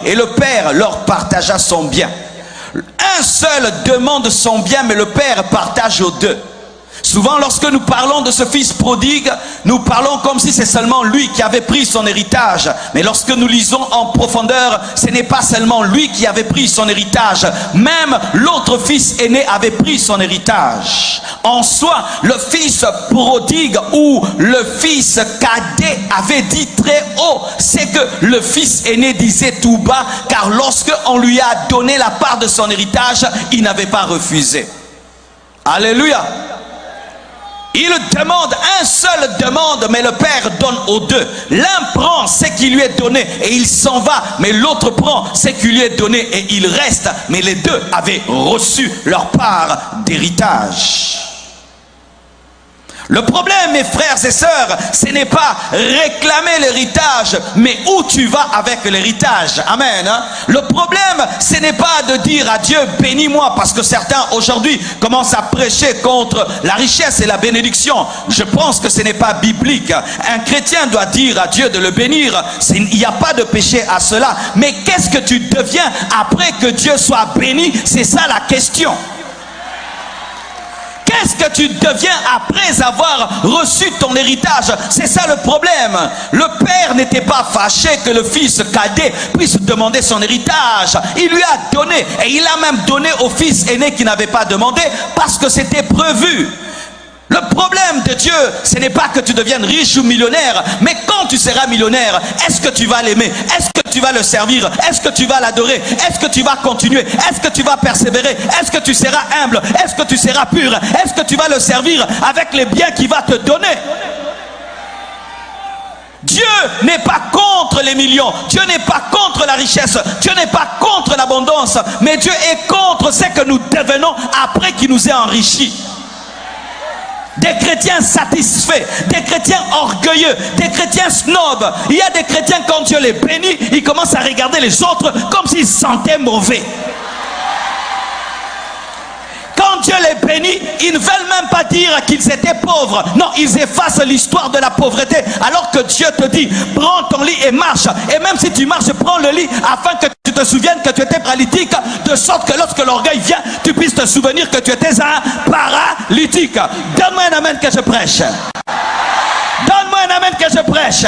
et le père leur partagea son bien. Un seul demande son bien, mais le père partage aux deux. Souvent, lorsque nous parlons de ce fils prodigue, nous parlons comme si c'est seulement lui qui avait pris son héritage. Mais lorsque nous lisons en profondeur, ce n'est pas seulement lui qui avait pris son héritage. Même l'autre fils aîné avait pris son héritage. En soi, le fils prodigue ou le fils cadet avait dit très haut. C'est que le fils aîné disait tout bas, car lorsque on lui a donné la part de son héritage, il n'avait pas refusé. Alléluia. Il demande, un seul demande, mais le père donne aux deux. L'un prend ce qui lui est donné et il s'en va, mais l'autre prend ce qui lui est donné et il reste. Mais les deux avaient reçu leur part d'héritage. Le problème, mes frères et sœurs, ce n'est pas réclamer l'héritage, mais où tu vas avec l'héritage. Amen. Le problème, ce n'est pas de dire à Dieu, bénis-moi, parce que certains aujourd'hui commencent à prêcher contre la richesse et la bénédiction. Je pense que ce n'est pas biblique. Un chrétien doit dire à Dieu de le bénir. Il n'y a pas de péché à cela. Mais qu'est-ce que tu deviens après que Dieu soit béni? C'est ça la question. Qu'est-ce que tu deviens après avoir reçu ton héritage? C'est ça le problème. Le père n'était pas fâché que le fils cadet puisse demander son héritage. Il lui a donné et il a même donné au fils aîné qui n'avait pas demandé parce que c'était prévu. Le problème de Dieu, ce n'est pas que tu deviennes riche ou millionnaire, mais quand tu seras millionnaire, est-ce que tu vas l'aimer? Est-ce que tu vas le servir? Est-ce que tu vas l'adorer? Est-ce que tu vas continuer? Est-ce que tu vas persévérer? Est-ce que tu seras humble? Est-ce que tu seras pur? Est-ce que tu vas le servir avec les biens qu'il va te donner? Dieu n'est pas contre les millions, Dieu n'est pas contre la richesse, Dieu n'est pas contre l'abondance, mais Dieu est contre ce que nous devenons après qu'il nous ait enrichis. Des chrétiens satisfaits, des chrétiens orgueilleux, des chrétiens snobs. Il y a des chrétiens, quand Dieu les bénit, ils commencent à regarder les autres comme s'ils se sentaient mauvais. Quand Dieu les bénit, ils ne veulent même pas dire qu'ils étaient pauvres. Non, ils effacent l'histoire de la pauvreté. Alors que Dieu te dit, prends ton lit et marche. Et même si tu marches, prends le lit afin que tu te souviennes que tu étais paralytique. De sorte que lorsque l'orgueil vient, tu puisses te souvenir que tu étais un paralytique. Donne-moi un amen que je prêche. Donne-moi un amen que je prêche.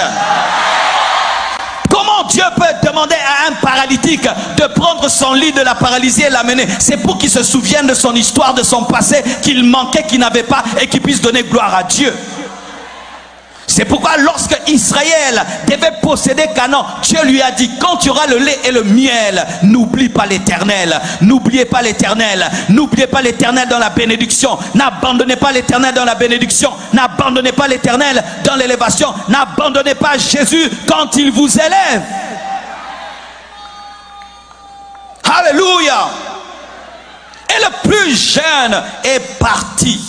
Comment Dieu peut demander à un paralytique de prendre son lit de la paralysie et l'amener? C'est pour qu'il se souvienne de son histoire, de son passé, qu'il manquait, qu'il n'avait pas, et qu'il puisse donner gloire à Dieu. C'est pourquoi lorsque Israël devait posséder Canaan, Dieu lui a dit, quand tu auras le lait et le miel, n'oublie pas l'Éternel. N'oubliez pas l'Éternel. N'oubliez pas l'Éternel dans la bénédiction. N'abandonnez pas l'Éternel dans la bénédiction. N'abandonnez pas l'Éternel dans l'élévation. N'abandonnez pas Jésus quand il vous élève. Alléluia. Et le plus jeune est parti.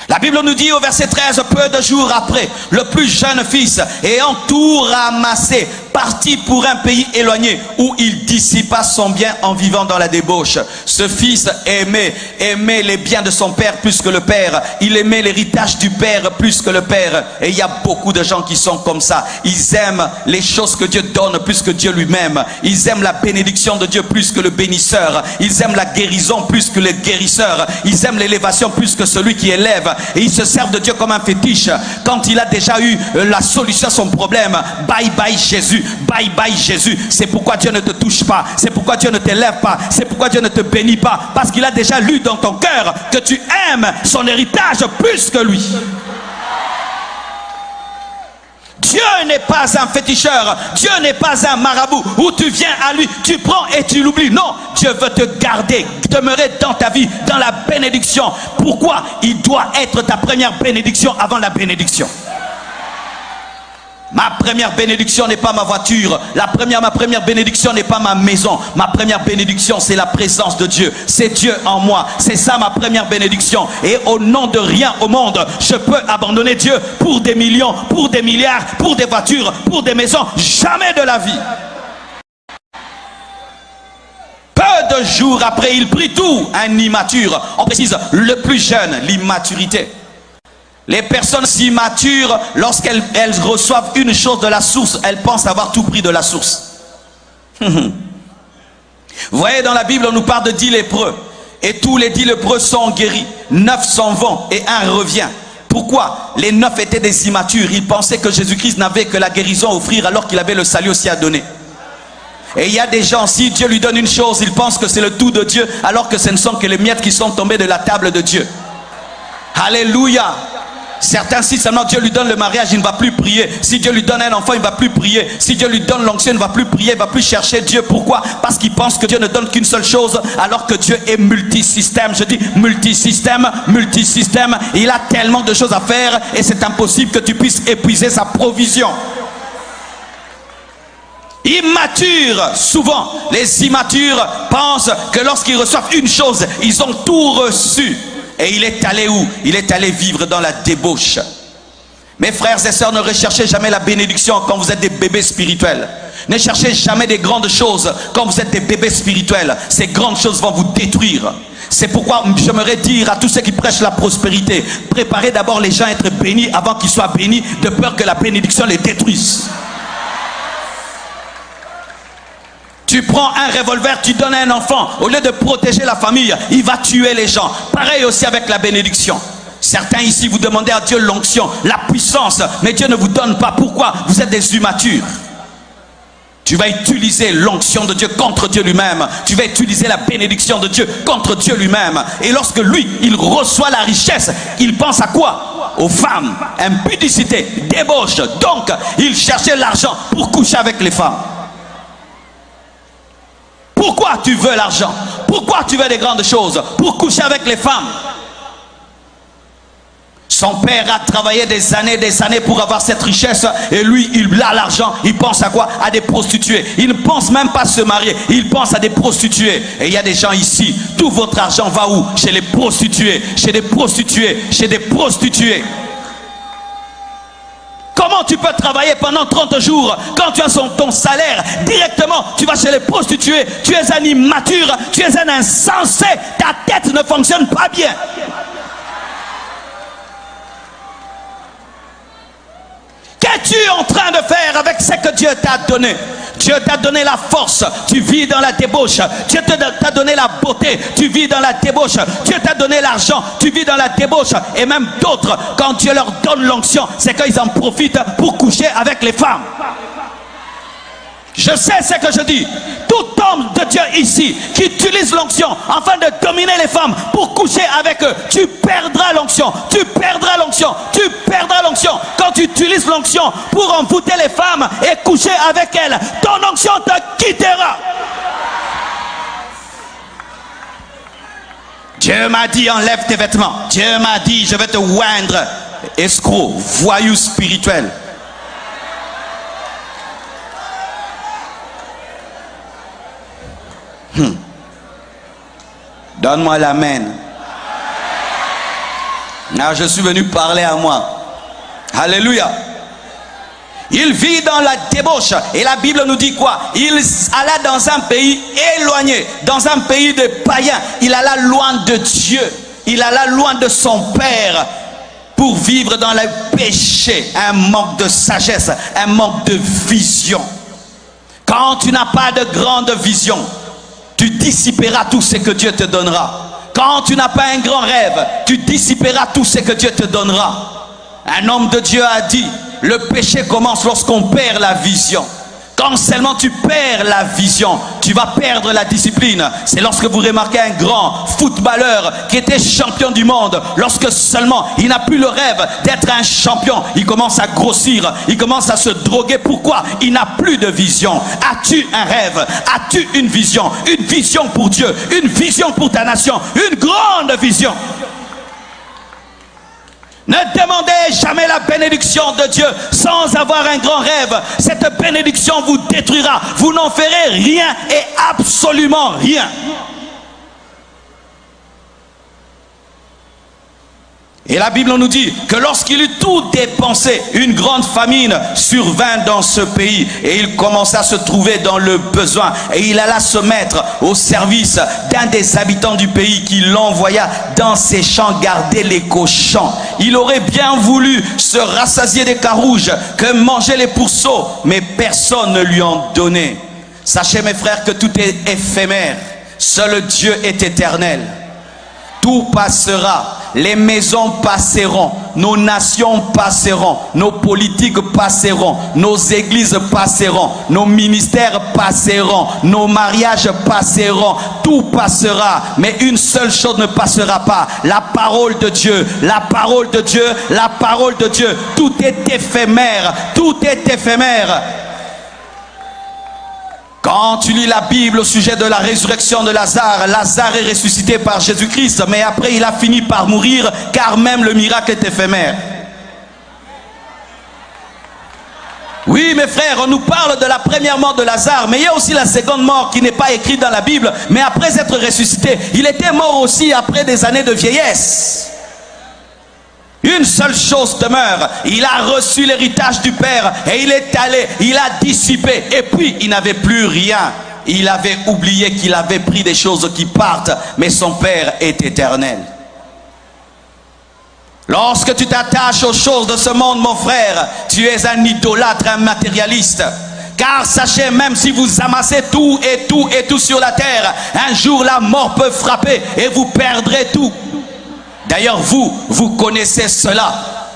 La Bible nous dit au verset 13, peu de jours après, le plus jeune fils, ayant tout ramassé, partit pour un pays éloigné où il dissipa son bien en vivant dans la débauche. Ce fils aimait les biens de son père plus que le père. Il aimait l'héritage du père plus que le père. Et il y a beaucoup de gens qui sont comme ça. Ils aiment les choses que Dieu donne plus que Dieu lui-même. Ils aiment la bénédiction de Dieu plus que le bénisseur. Ils aiment la guérison plus que le guérisseur. Ils aiment l'élévation plus que celui qui élève. Et ils se servent de Dieu comme un fétiche. Quand il a déjà eu la solution à son problème, bye bye Jésus, bye bye Jésus. C'est pourquoi Dieu ne te touche pas. C'est pourquoi Dieu ne t'élève pas. C'est pourquoi Dieu ne te bénit pas. Parce qu'il a déjà lu dans ton cœur que tu aimes son héritage plus que lui. Dieu n'est pas un féticheur. Dieu n'est pas un marabout où tu viens à lui, tu prends et tu l'oublies. Non, Dieu veut te garder, demeurer dans ta vie, dans la bénédiction. Pourquoi? Il doit être ta première bénédiction avant la bénédiction. Ma première bénédiction n'est pas ma voiture. Ma première bénédiction n'est pas ma maison. Ma première bénédiction, c'est la présence de Dieu. C'est Dieu en moi. C'est ça ma première bénédiction. Et au nom de rien au monde, je peux abandonner Dieu pour des millions, pour des milliards, pour des voitures, pour des maisons. Jamais de la vie. Peu de jours après, il prit tout. Un immature. On précise le plus jeune, l'immaturité. Les personnes immatures, lorsqu'elles reçoivent une chose de la source, elles pensent avoir tout pris de la source. Vous voyez, dans la Bible, on nous parle de 10 lépreux. Et tous les 10 lépreux sont guéris. 9 s'en vont et un revient. Pourquoi? Les 9 étaient des immatures. Ils pensaient que Jésus-Christ n'avait que la guérison à offrir alors qu'il avait le salut aussi à donner. Et il y a des gens, si Dieu lui donne une chose, ils pensent que c'est le tout de Dieu, alors que ce ne sont que les miettes qui sont tombées de la table de Dieu. Alléluia. Certains, si seulement Dieu lui donne le mariage, il ne va plus prier. Si Dieu lui donne un enfant, il ne va plus prier. Si Dieu lui donne l'onction, il ne va plus prier, il ne va plus chercher Dieu. Pourquoi? Parce qu'il pense que Dieu ne donne qu'une seule chose, alors que Dieu est multisystème. Je dis multisystème, multisystème. Il a tellement de choses à faire et c'est impossible que tu puisses épuiser sa provision. Immatures, souvent, les immatures pensent que lorsqu'ils reçoivent une chose, ils ont tout reçu. Et il est allé où? Il est allé vivre dans la débauche. Mes frères et sœurs, ne recherchez jamais la bénédiction quand vous êtes des bébés spirituels. Ne cherchez jamais des grandes choses quand vous êtes des bébés spirituels. Ces grandes choses vont vous détruire. C'est pourquoi j'aimerais dire à tous ceux qui prêchent la prospérité, préparez d'abord les gens à être bénis avant qu'ils soient bénis, de peur que la bénédiction les détruise. Tu prends un revolver, tu donnes à un enfant, au lieu de protéger la famille, il va tuer les gens. Pareil aussi avec la bénédiction. Certains ici, vous demandez à Dieu l'onction, la puissance, mais Dieu ne vous donne pas. Pourquoi? Vous êtes des immatures. Tu vas utiliser l'onction de Dieu contre Dieu lui-même. Tu vas utiliser la bénédiction de Dieu contre Dieu lui-même. Et lorsque lui, il reçoit la richesse, il pense à quoi? Aux femmes, impudicité, débauche. Donc, il cherchait l'argent pour coucher avec les femmes. Pourquoi tu veux l'argent? Pourquoi tu veux des grandes choses? Pour coucher avec les femmes. Son père a travaillé des années pour avoir cette richesse et lui, il a l'argent. Il pense à quoi? À des prostituées. Il ne pense même pas se marier. Il pense à des prostituées. Et il y a des gens ici, tout votre argent va où? Chez les prostituées, chez des prostituées, chez des prostituées. Comment tu peux travailler pendant 30 jours quand tu as ton salaire directement? Tu vas chez les prostituées, tu es un immature, tu es un insensé, ta tête ne fonctionne pas bien. Qu'es-tu en train de faire avec ce que Dieu t'a donné? Dieu t'a donné la force, tu vis dans la débauche. Dieu t'a donné la beauté, tu vis dans la débauche. Dieu t'a donné l'argent, tu vis dans la débauche. Et même d'autres, quand Dieu leur donne l'onction, c'est qu'ils en profitent pour coucher avec les femmes. Je sais ce que je dis. Tout homme de Dieu ici qui utilise l'onction afin de dominer les femmes pour coucher avec eux, tu perdras l'onction, tu perdras l'onction, tu perdras l'onction. Quand tu utilises l'onction pour envoûter les femmes et coucher avec elles, ton onction te quittera. Dieu m'a dit enlève tes vêtements. Dieu m'a dit je vais te oindre. Escroc, voyou spirituel. Donne-moi l'amen. Ah, je suis venu parler à moi. Alléluia. Il vit dans la débauche. Et la Bible nous dit quoi? Il alla dans un pays éloigné, dans un pays de païens. Il alla loin de Dieu. Il alla loin de son Père pour vivre dans le péché. Un manque de sagesse, un manque de vision. Quand tu n'as pas de grande vision, tu dissiperas tout ce que Dieu te donnera. Quand tu n'as pas un grand rêve, tu dissiperas tout ce que Dieu te donnera. Un homme de Dieu a dit, le péché commence lorsqu'on perd la vision. Quand seulement tu perds la vision, tu vas perdre la discipline. C'est lorsque vous remarquez un grand footballeur qui était champion du monde, lorsque seulement il n'a plus le rêve d'être un champion, il commence à grossir, il commence à se droguer. Pourquoi? Il n'a plus de vision. As-tu un rêve? As-tu une vision? Une vision pour Dieu, une vision pour ta nation, une grande vision. Ne demandez jamais la bénédiction de Dieu sans avoir un grand rêve. Cette bénédiction vous détruira. Vous n'en ferez rien et absolument rien. Et la Bible nous dit que lorsqu'il eut tout dépensé, une grande famine survint dans ce pays et il commença à se trouver dans le besoin et il alla se mettre au service d'un des habitants du pays qui l'envoya dans ses champs garder les cochons. Il aurait bien voulu se rassasier des carouges que manger les pourceaux, mais personne ne lui en donnait. Sachez mes frères que tout est éphémère. Seul Dieu est éternel. Tout passera. Les maisons passeront. Nos nations passeront. Nos politiques passeront. Nos églises passeront. Nos ministères passeront. Nos mariages passeront. Tout passera. Mais une seule chose ne passera pas. La parole de Dieu. La parole de Dieu. La parole de Dieu. Tout est éphémère. Tout est éphémère. Quand tu lis la Bible au sujet de la résurrection de Lazare, Lazare est ressuscité par Jésus-Christ, mais après il a fini par mourir, car même le miracle est éphémère. Oui, mes frères, on nous parle de la première mort de Lazare, mais il y a aussi la seconde mort qui n'est pas écrite dans la Bible, mais après être ressuscité, il était mort aussi après des années de vieillesse. Une seule chose demeure, il a reçu l'héritage du Père et il est allé, il a dissipé et puis il n'avait plus rien. Il avait oublié qu'il avait pris des choses qui partent, mais son Père est éternel. Lorsque tu t'attaches aux choses de ce monde, mon frère, tu es un idolâtre, un matérialiste. Car sachez, même si vous amassez tout et tout et tout sur la terre, un jour la mort peut frapper et vous perdrez tout. D'ailleurs, vous connaissez cela.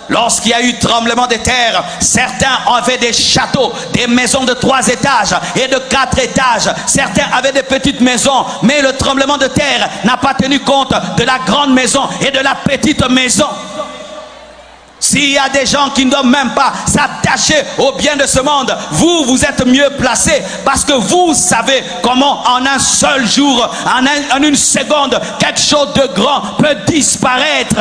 Lorsqu'il y a eu tremblement de terre, certains avaient des châteaux, des maisons de 3 étages et de 4 étages. Certains avaient des petites maisons, mais le tremblement de terre n'a pas tenu compte de la grande maison et de la petite maison. S'il y a des gens qui ne doivent même pas s'attacher au bien de ce monde, vous êtes mieux placés parce que vous savez comment en un seul jour, en une seconde, quelque chose de grand peut disparaître.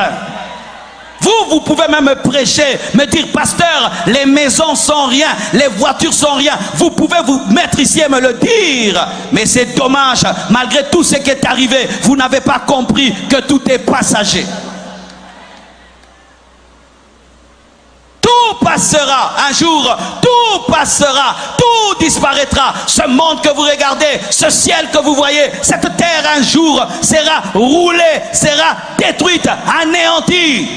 Vous pouvez même me prêcher, me dire, pasteur, les maisons sont rien, les voitures sont rien. Vous pouvez vous mettre ici et me le dire. Mais c'est dommage, malgré tout ce qui est arrivé, vous n'avez pas compris que tout est passager. Tout passera un jour, tout passera, tout disparaîtra. Ce monde que vous regardez, ce ciel que vous voyez, cette terre un jour sera roulée, sera détruite, anéantie.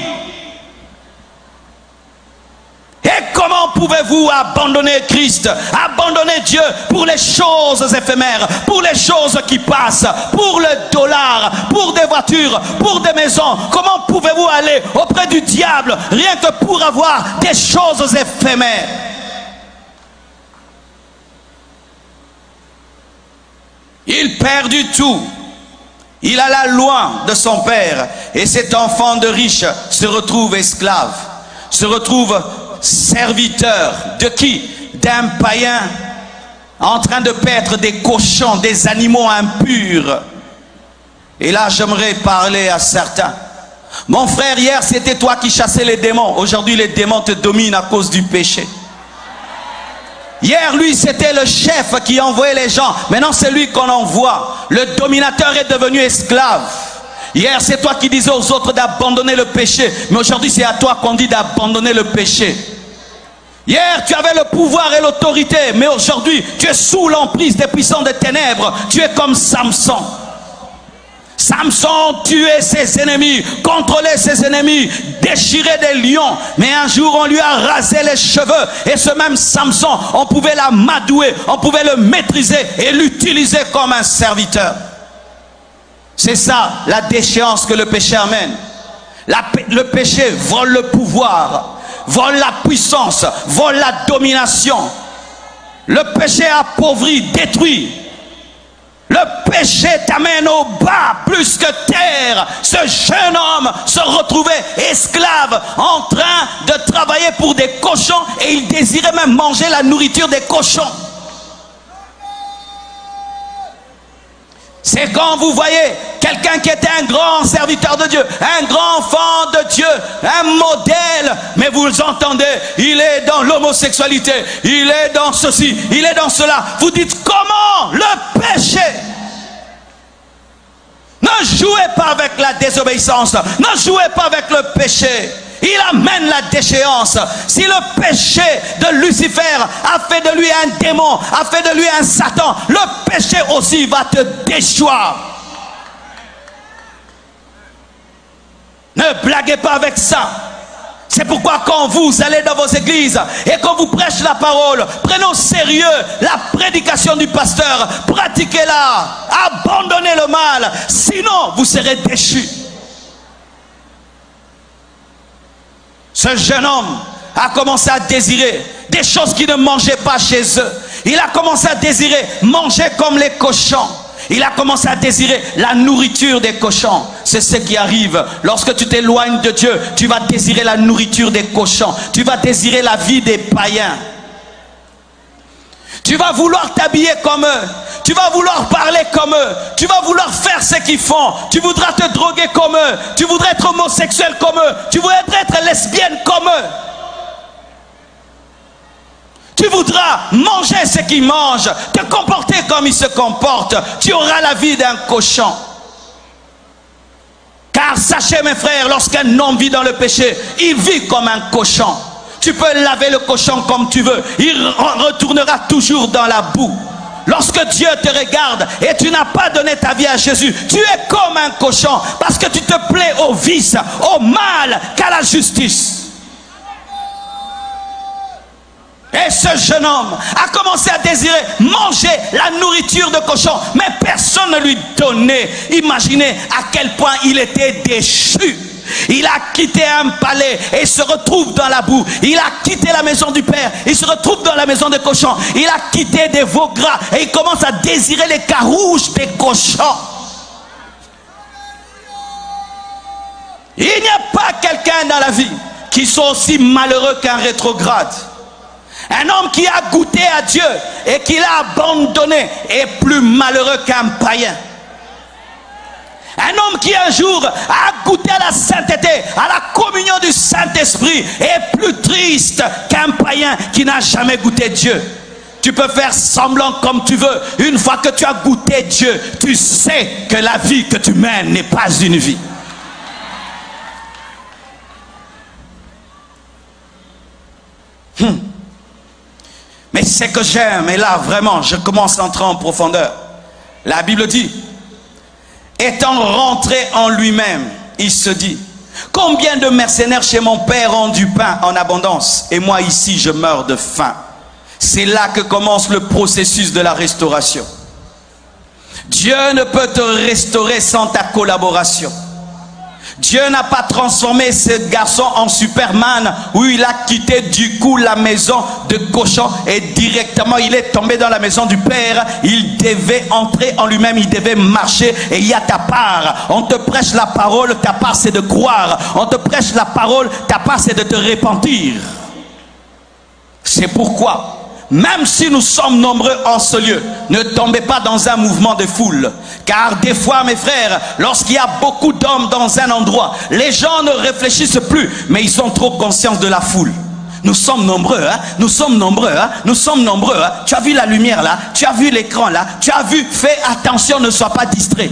Et comment pouvez-vous abandonner Christ, abandonner Dieu pour les choses éphémères, pour les choses qui passent, pour le dollar, pour des voitures, pour des maisons? Comment pouvez-vous aller auprès du diable rien que pour avoir des choses éphémères? Il perd du tout. Il alla loin de son père et cet enfant de riche se retrouve esclave, se retrouve serviteur de qui? D'un païen en train de paître des cochons, des animaux impurs. Et là j'aimerais parler à certains. Mon frère, hier c'était toi qui chassais les démons. Aujourd'hui les démons te dominent à cause du péché. Hier lui c'était le chef qui envoyait les gens. Maintenant c'est lui qu'on envoie. Le dominateur est devenu esclave. Hier c'est toi qui disais aux autres d'abandonner le péché. Mais aujourd'hui c'est à toi qu'on dit d'abandonner le péché. Hier tu avais le pouvoir et l'autorité. Mais aujourd'hui tu es sous l'emprise des puissants des ténèbres. Tu es comme Samson. Samson tuait ses ennemis, contrôlait ses ennemis, déchirait des lions. Mais un jour on lui a rasé les cheveux. Et ce même Samson, on pouvait l'amadouer, on pouvait le maîtriser et l'utiliser comme un serviteur. C'est ça la déchéance que le péché amène. Le péché vole le pouvoir, vole la puissance, vole la domination. Le péché appauvrit, détruit. Le péché t'amène au bas plus que terre. Ce jeune homme se retrouvait esclave en train de travailler pour des cochons et il désirait même manger la nourriture des cochons. C'est quand vous voyez quelqu'un qui était un grand serviteur de Dieu, un grand enfant de Dieu, un modèle, mais vous entendez, il est dans l'homosexualité, il est dans ceci, il est dans cela. Vous dites comment le péché? Ne jouez pas avec la désobéissance, ne jouez pas avec le péché. Il amène la déchéance. Si le péché de Lucifer a fait de lui un démon, a fait de lui un Satan, le péché aussi va te déchoir. Ne blaguez pas avec ça. C'est pourquoi quand vous allez dans vos églises et qu'on vous prêche la parole, prenez au sérieux la prédication du pasteur, pratiquez-la, abandonnez le mal, sinon vous serez déchus. Ce jeune homme a commencé à désirer des choses qu'il ne mangeait pas chez eux. Il a commencé à désirer manger comme les cochons. Il a commencé à désirer la nourriture des cochons. C'est ce qui arrive. Lorsque tu t'éloignes de Dieu, tu vas désirer la nourriture des cochons. Tu vas désirer la vie des païens. Tu vas vouloir t'habiller comme eux. Tu vas vouloir parler comme eux. Tu vas vouloir faire ce qu'ils font. Tu voudras te droguer comme eux. Tu voudrais être homosexuel comme eux. Tu voudrais être lesbienne comme eux. Tu voudras manger ce qu'ils mangent, te comporter comme ils se comportent. Tu auras la vie d'un cochon. Car sachez mes frères, lorsqu'un homme vit dans le péché, il vit comme un cochon. Tu peux laver le cochon comme tu veux, il retournera toujours dans la boue. Lorsque Dieu te regarde et tu n'as pas donné ta vie à Jésus, tu es comme un cochon parce que tu te plais au vice, au mal qu'à la justice. Et ce jeune homme a commencé à désirer manger la nourriture de cochon, mais personne ne lui donnait. Imaginez à quel point il était déchu. Il a quitté un palais et se retrouve dans la boue. Il a quitté la maison du père, il se retrouve dans la maison des cochons. Il a quitté des veaux gras et il commence à désirer les carouches des cochons. Il n'y a pas quelqu'un dans la vie qui soit aussi malheureux qu'un rétrograde. Un homme qui a goûté à Dieu et qui l'a abandonné est plus malheureux qu'un païen. Un homme qui un jour a goûté à la sainteté, à la communion du Saint-Esprit est plus triste qu'un païen qui n'a jamais goûté Dieu. Tu peux faire semblant comme tu veux. Une fois que tu as goûté Dieu, tu sais que la vie que tu mènes n'est pas une vie. Mais ce que j'aime, et là vraiment je commence à entrer en profondeur. La Bible dit, étant rentré en lui-même, il se dit, combien de mercenaires chez mon père ont du pain en abondance et moi ici je meurs de faim. C'est là que commence le processus de la restauration. Dieu ne peut te restaurer sans ta collaboration. Dieu n'a pas transformé ce garçon en Superman où il a quitté du coup la maison de cochon et directement il est tombé dans la maison du Père. Il devait entrer en lui-même, il devait marcher et il y a ta part. On te prêche la parole, ta part c'est de croire. On te prêche la parole, ta part c'est de te repentir. C'est pourquoi même si nous sommes nombreux en ce lieu, ne tombez pas dans un mouvement de foule. Car des fois, mes frères, lorsqu'il y a beaucoup d'hommes dans un endroit, les gens ne réfléchissent plus, mais ils ont trop conscience de la foule. Nous sommes nombreux, hein? Nous sommes nombreux, hein? Nous sommes nombreux, hein? Tu as vu la lumière là? Tu as vu l'écran là? Tu as vu? Fais attention, ne sois pas distrait.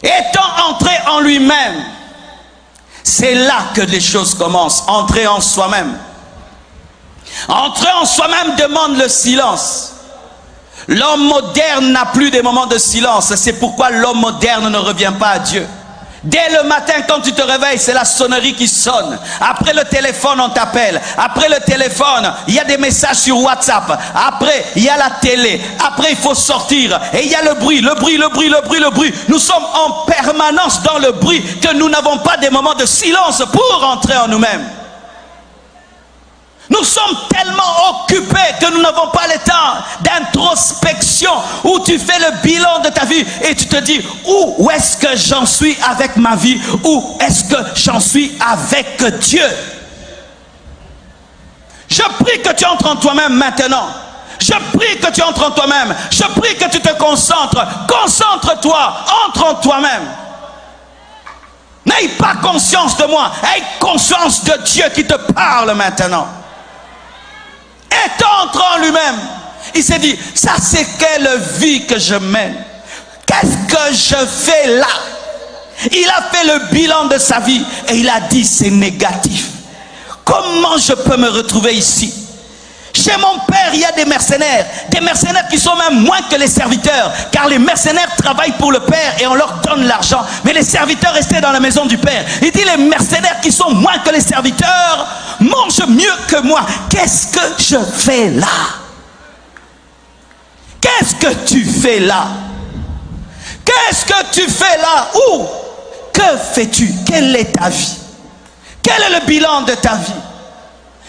Étant entré en lui-même, c'est là que les choses commencent. Entrer en soi-même. Entrer en soi-même demande le silence. L'homme moderne n'a plus des moments de silence. C'est pourquoi l'homme moderne ne revient pas à Dieu. Dès le matin quand tu te réveilles, c'est la sonnerie qui sonne. Après le téléphone, on t'appelle. Après le téléphone, il y a des messages sur WhatsApp. Après, il y a la télé. Après, il faut sortir. Et il y a le bruit, le bruit, le bruit, le bruit, le bruit. Nous sommes en permanence dans le bruit que nous n'avons pas des moments de silence pour entrer en nous-mêmes. Nous sommes tellement occupés que nous n'avons pas le temps d'introspection où tu fais le bilan de ta vie et tu te dis où est-ce que j'en suis avec ma vie, où est-ce que j'en suis avec Dieu. Je prie que tu entres en toi-même maintenant. Je prie que tu entres en toi-même. Je prie que tu te concentres. Concentre-toi, entre en toi-même. N'aie pas conscience de moi, aie conscience de Dieu qui te parle maintenant. Étant entré en lui-même, il s'est dit, ça c'est quelle vie que je mène? Qu'est-ce que je fais là? Il a fait le bilan de sa vie et il a dit, c'est négatif. Comment je peux me retrouver ici? Chez mon père, il y a des mercenaires qui sont même moins que les serviteurs, car les mercenaires travaillent pour le père et on leur donne l'argent, mais les serviteurs restaient dans la maison du père. Il dit, les mercenaires qui sont moins que les serviteurs mangent mieux que moi. Qu'est-ce que je fais là? Qu'est-ce que tu fais là? Qu'est-ce que tu fais là? Où? Que fais-tu? Quelle est ta vie? Quel est le bilan de ta vie?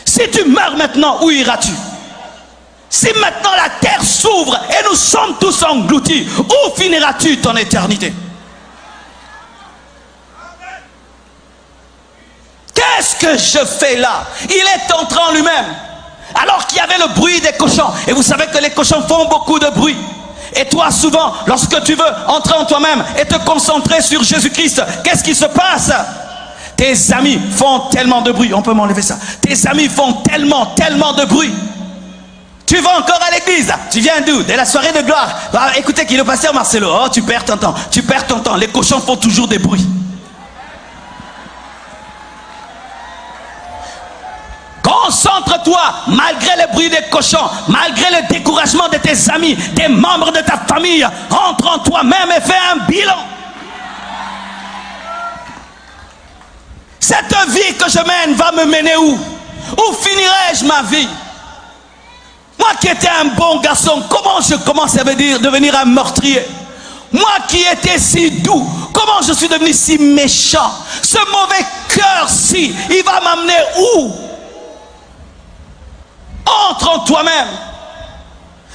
Si tu meurs maintenant, où iras-tu? Si maintenant la terre s'ouvre et nous sommes tous engloutis, où finiras-tu ton éternité? Qu'est-ce que je fais là? Il est entré en lui-même. Alors qu'il y avait le bruit des cochons. Et vous savez que les cochons font beaucoup de bruit. Et toi, souvent, lorsque tu veux entrer en toi-même et te concentrer sur Jésus-Christ, qu'est-ce qui se passe? Tes amis font tellement de bruit. On peut m'enlever ça. Tes amis font tellement de bruit. Tu vas encore à l'église. Tu viens d'où? De la soirée de gloire. Ah, écoutez qui est le pasteur Marcelo. Oh, tu perds ton temps. Tu perds ton temps. Les cochons font toujours des bruits. Concentre-toi, malgré le bruit des cochons, malgré le découragement de tes amis, des membres de ta famille. Entre en toi-même et fais un bilan. Cette vie que je mène va me mener où? Où finirai-je ma vie? Moi qui étais un bon garçon, comment je commence à devenir un meurtrier? Moi qui étais si doux, comment je suis devenu si méchant? Ce mauvais cœur-ci, il va m'amener où? Entre en toi-même.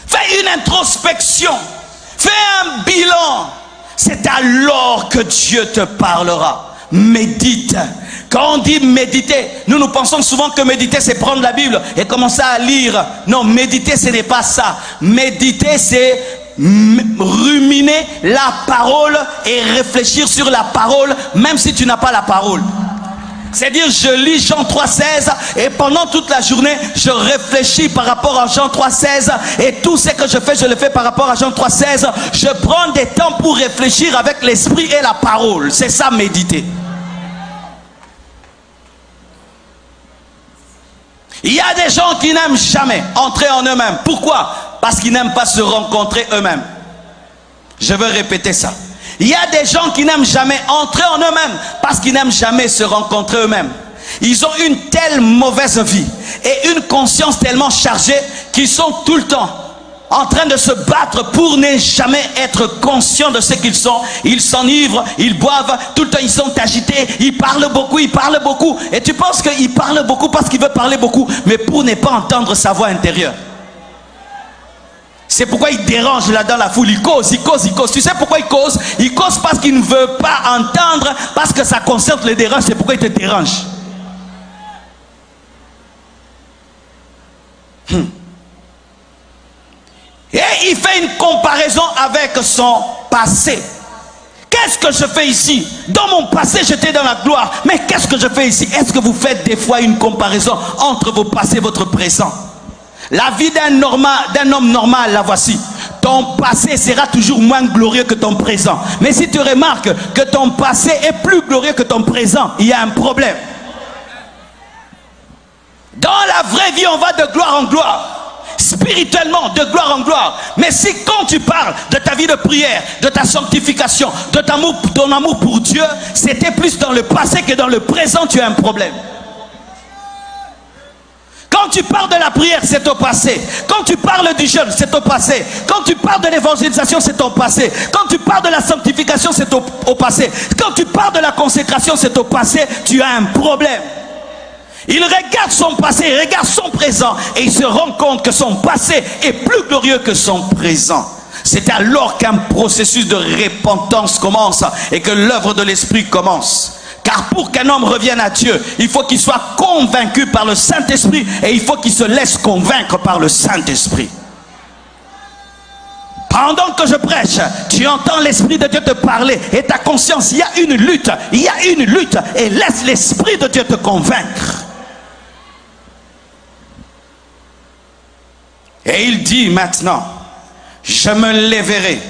Fais une introspection. Fais un bilan. C'est alors que Dieu te parlera. Médite. Quand on dit méditer, nous pensons souvent que méditer c'est prendre la Bible et commencer à lire. Non, méditer ce n'est pas ça. Méditer c'est ruminer la parole et réfléchir sur la parole même si tu n'as pas la parole. C'est-à-dire je lis Jean 3,16 et pendant toute la journée je réfléchis par rapport à Jean 3,16 et tout ce que je fais, je le fais par rapport à Jean 3,16. Je prends des temps pour réfléchir avec l'esprit et la parole. C'est ça méditer. Il y a des gens qui n'aiment jamais entrer en eux-mêmes. Pourquoi? Parce qu'ils n'aiment pas se rencontrer eux-mêmes. Je veux répéter ça. Il y a des gens qui n'aiment jamais entrer en eux-mêmes parce qu'ils n'aiment jamais se rencontrer eux-mêmes. Ils ont une telle mauvaise vie et une conscience tellement chargée qu'ils sont tout le temps en train de se battre pour ne jamais être conscients de ce qu'ils sont. Ils s'enivrent, ils boivent, tout le temps ils sont agités, ils parlent beaucoup. Et tu penses qu'ils parlent beaucoup parce qu'ils veulent parler beaucoup, mais pour ne pas entendre sa voix intérieure. C'est pourquoi il dérange là dans la foule, il cause. Tu sais pourquoi il cause? Il cause parce qu'il ne veut pas entendre, parce que sa conscience le dérange, c'est pourquoi il te dérange. Et il fait une comparaison avec son passé. Qu'est-ce que je fais ici? Dans mon passé, j'étais dans la gloire. Mais qu'est-ce que je fais ici? Est-ce que vous faites des fois une comparaison entre vos passés et votre présent? La vie d'un homme normal, la voici. Ton passé sera toujours moins glorieux que ton présent. Mais si tu remarques que ton passé est plus glorieux que ton présent, il y a un problème. Dans la vraie vie, on va de gloire en gloire. Spirituellement, de gloire en gloire. Mais si quand tu parles de ta vie de prière, de ta sanctification, de ton amour pour Dieu, c'était plus dans le passé que dans le présent, tu as un problème. Quand tu parles de la prière, c'est au passé. Quand tu parles du jeûne, c'est au passé. Quand tu parles de l'évangélisation, c'est au passé. Quand tu parles de la sanctification, c'est au passé. Quand tu parles de la consécration, c'est au passé. Tu as un problème. Il regarde son passé, il regarde son présent et il se rend compte que son passé est plus glorieux que son présent. C'est alors qu'un processus de repentance commence et que l'œuvre de l'Esprit commence. Car pour qu'un homme revienne à Dieu, il faut qu'il soit convaincu par le Saint-Esprit et il faut qu'il se laisse convaincre par le Saint-Esprit. Pendant que je prêche, tu entends l'Esprit de Dieu te parler et ta conscience, il y a une lutte et laisse l'Esprit de Dieu te convaincre. Et il dit maintenant, je me lèverai,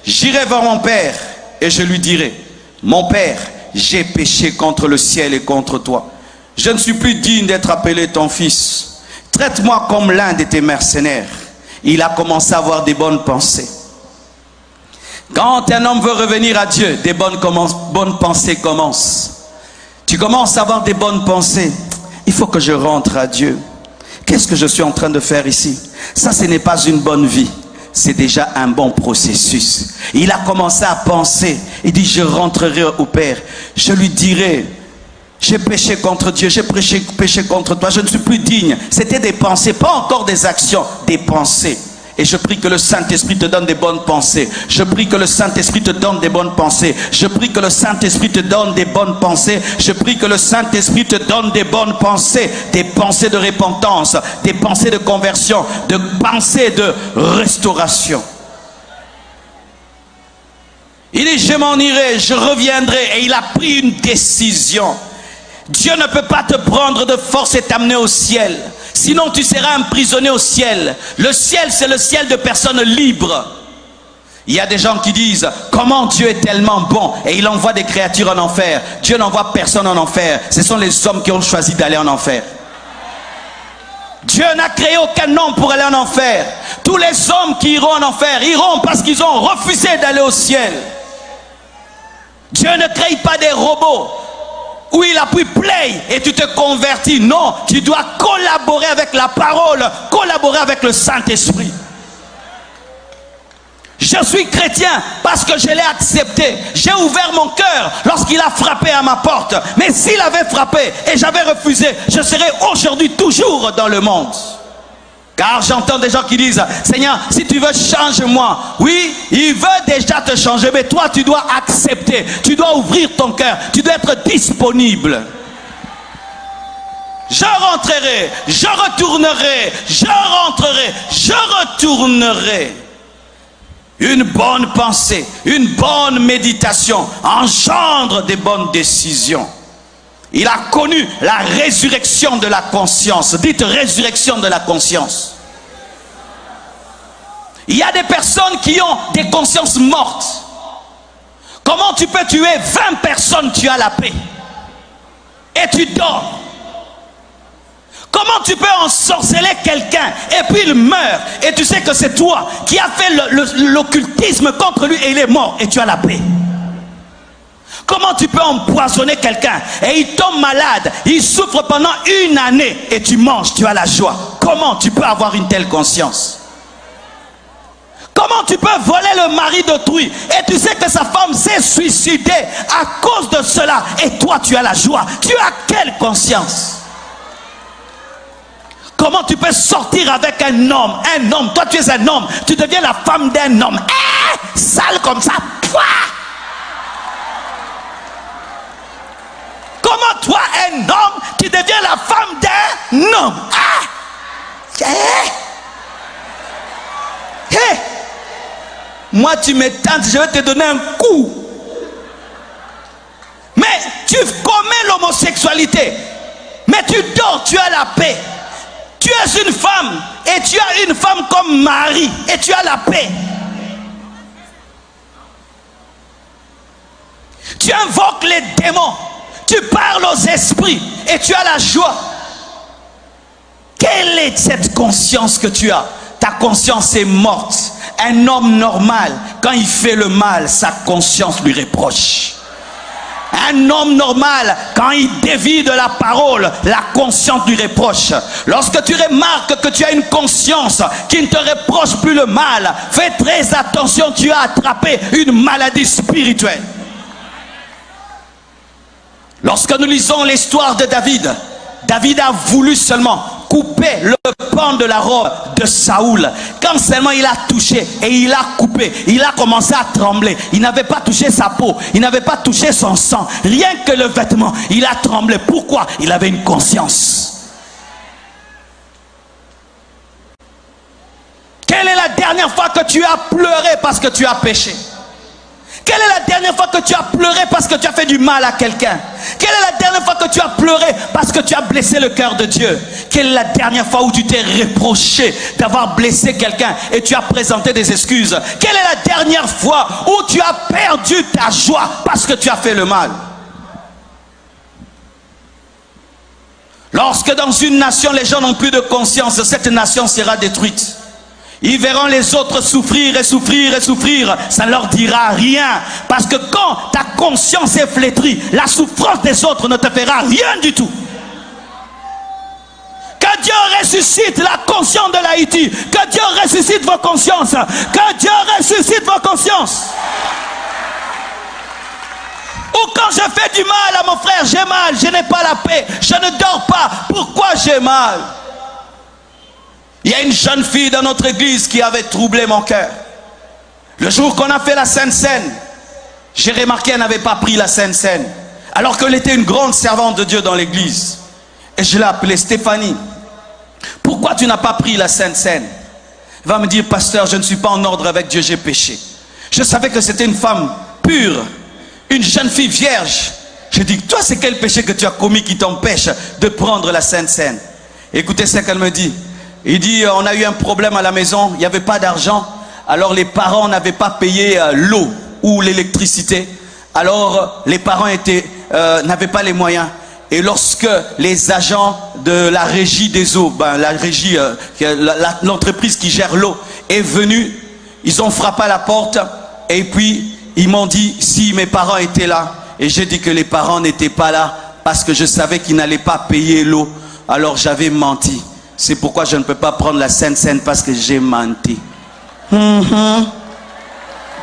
j'irai vers mon Père et je lui dirai, mon Père, j'ai péché contre le ciel et contre toi. Je ne suis plus digne d'être appelé ton fils. Traite-moi comme l'un de tes mercenaires. Il a commencé à avoir des bonnes pensées. Quand un homme veut revenir à Dieu, des bonnes pensées commencent. Tu commences à avoir des bonnes pensées. Il faut que je rentre à Dieu. Qu'est-ce que je suis en train de faire ici? Ça, ce n'est pas une bonne vie. C'est déjà un bon processus. Il a commencé à penser. Il dit, je rentrerai au Père. Je lui dirai, j'ai péché contre Dieu, j'ai péché contre toi, je ne suis plus digne. C'était des pensées, pas encore des actions, des pensées. Et je prie que le Saint-Esprit te donne des bonnes pensées. Je prie que le Saint-Esprit te donne des bonnes pensées. Je prie que le Saint-Esprit te donne des bonnes pensées. Je prie que le Saint-Esprit te donne des bonnes pensées. Des pensées de repentance, des pensées de conversion, des pensées de restauration. Il dit, je m'en irai, je reviendrai. Et il a pris une décision. Dieu ne peut pas te prendre de force et t'amener au ciel. Sinon tu seras emprisonné au ciel. Le ciel, c'est le ciel de personnes libres. Il y a des gens qui disent, comment Dieu est tellement bon et il envoie des créatures en enfer. Dieu n'envoie personne en enfer. Ce sont les hommes qui ont choisi d'aller en enfer. Dieu n'a créé aucun homme pour aller en enfer. Tous les hommes qui iront en enfer iront parce qu'ils ont refusé d'aller au ciel. Dieu ne crée pas des robots où il appuie play et tu te convertis. Non, tu dois collaborer avec la parole, collaborer avec le Saint-Esprit. Je suis chrétien parce que je l'ai accepté. J'ai ouvert mon cœur lorsqu'il a frappé à ma porte. Mais s'il avait frappé et j'avais refusé, je serais aujourd'hui toujours dans le monde. Car j'entends des gens qui disent, Seigneur, si tu veux, change-moi. Oui, il veut déjà te changer, mais toi, tu dois accepter. Tu dois ouvrir ton cœur. Tu dois être disponible. Je rentrerai, je retournerai, je rentrerai, je retournerai. Une bonne pensée, une bonne méditation engendre des bonnes décisions. Il a connu la résurrection de la conscience. Dites résurrection de la conscience. Il y a des personnes qui ont des consciences mortes. Comment tu peux tuer 20 personnes, tu as la paix et tu dors? Comment tu peux ensorceler quelqu'un et puis il meurt et tu sais que c'est toi qui as fait l'occultisme contre lui et il est mort et tu as la paix? Comment tu peux empoisonner quelqu'un et il tombe malade, il souffre pendant une année et tu manges, tu as la joie? Comment tu peux avoir une telle conscience? Comment tu peux voler le mari d'autrui et tu sais que sa femme s'est suicidée à cause de cela et toi tu as la joie? Tu as quelle conscience? Comment tu peux sortir avec un homme, toi tu es un homme, tu deviens la femme d'un homme, sale comme ça, pouah! Comment toi, un homme, tu deviens la femme d'un homme? Moi, tu me tentes, je vais te donner un coup. Mais tu commets l'homosexualité. Mais tu dors, tu as la paix. Tu es une femme et tu as une femme comme mari et tu as la paix. Tu invoques les démons. Tu parles aux esprits et tu as la joie. Quelle est cette conscience que tu as? Ta conscience est morte. Un homme normal, quand il fait le mal, sa conscience lui reproche. Un homme normal, quand il dévie de la parole, la conscience lui reproche. Lorsque tu remarques que tu as une conscience qui ne te reproche plus le mal, fais très attention, tu as attrapé une maladie spirituelle. Lorsque nous lisons l'histoire de David, David a voulu seulement couper le pan de la robe de Saoul. Quand seulement il a touché et il a coupé, il a commencé à trembler. Il n'avait pas touché sa peau, il n'avait pas touché son sang, rien que le vêtement. Il a tremblé. Pourquoi? Il avait une conscience. Quelle est la dernière fois que tu as pleuré parce que tu as péché? Quelle est la dernière fois que tu as pleuré parce que tu as fait du mal à quelqu'un? Quelle est la dernière fois que tu as pleuré parce que tu as blessé le cœur de Dieu? Quelle est la dernière fois où tu t'es reproché d'avoir blessé quelqu'un et tu as présenté des excuses? Quelle est la dernière fois où tu as perdu ta joie parce que tu as fait le mal? Lorsque dans une nation, les gens n'ont plus de conscience, cette nation sera détruite. Ils verront les autres souffrir et souffrir et souffrir. Ça ne leur dira rien. Parce que quand ta conscience est flétrie, la souffrance des autres ne te fera rien du tout. Que Dieu ressuscite la conscience de l'Haïti. Que Dieu ressuscite vos consciences. Que Dieu ressuscite vos consciences. Ou quand je fais du mal à mon frère, j'ai mal, je n'ai pas la paix, je ne dors pas. Pourquoi j'ai mal? Il y a une jeune fille dans notre église qui avait troublé mon cœur. Le jour qu'on a fait la Sainte Seine, j'ai remarqué qu'elle n'avait pas pris la Sainte Seine. Alors qu'elle était une grande servante de Dieu dans l'église. Et je l'ai appelée Stéphanie. Pourquoi tu n'as pas pris la Sainte Seine? Elle va me dire, pasteur, je ne suis pas en ordre avec Dieu, j'ai péché. Je savais que c'était une femme pure. Une jeune fille vierge. Je dis, toi, c'est quel péché que tu as commis qui t'empêche de prendre la Sainte Seine? Écoutez ce qu'elle me dit. Il dit, on a eu un problème à la maison, il n'y avait pas d'argent. Alors les parents n'avaient pas payé l'eau ou l'électricité. Alors les parents n'avaient pas les moyens. Et lorsque les agents de la régie des eaux, la régie, l'entreprise qui gère l'eau est venue, ils ont frappé à la porte et puis ils m'ont dit si mes parents étaient là. Et j'ai dit que les parents n'étaient pas là parce que je savais qu'ils n'allaient pas payer l'eau. Alors j'avais menti. C'est pourquoi je ne peux pas prendre la Sainte Seine parce que j'ai menti.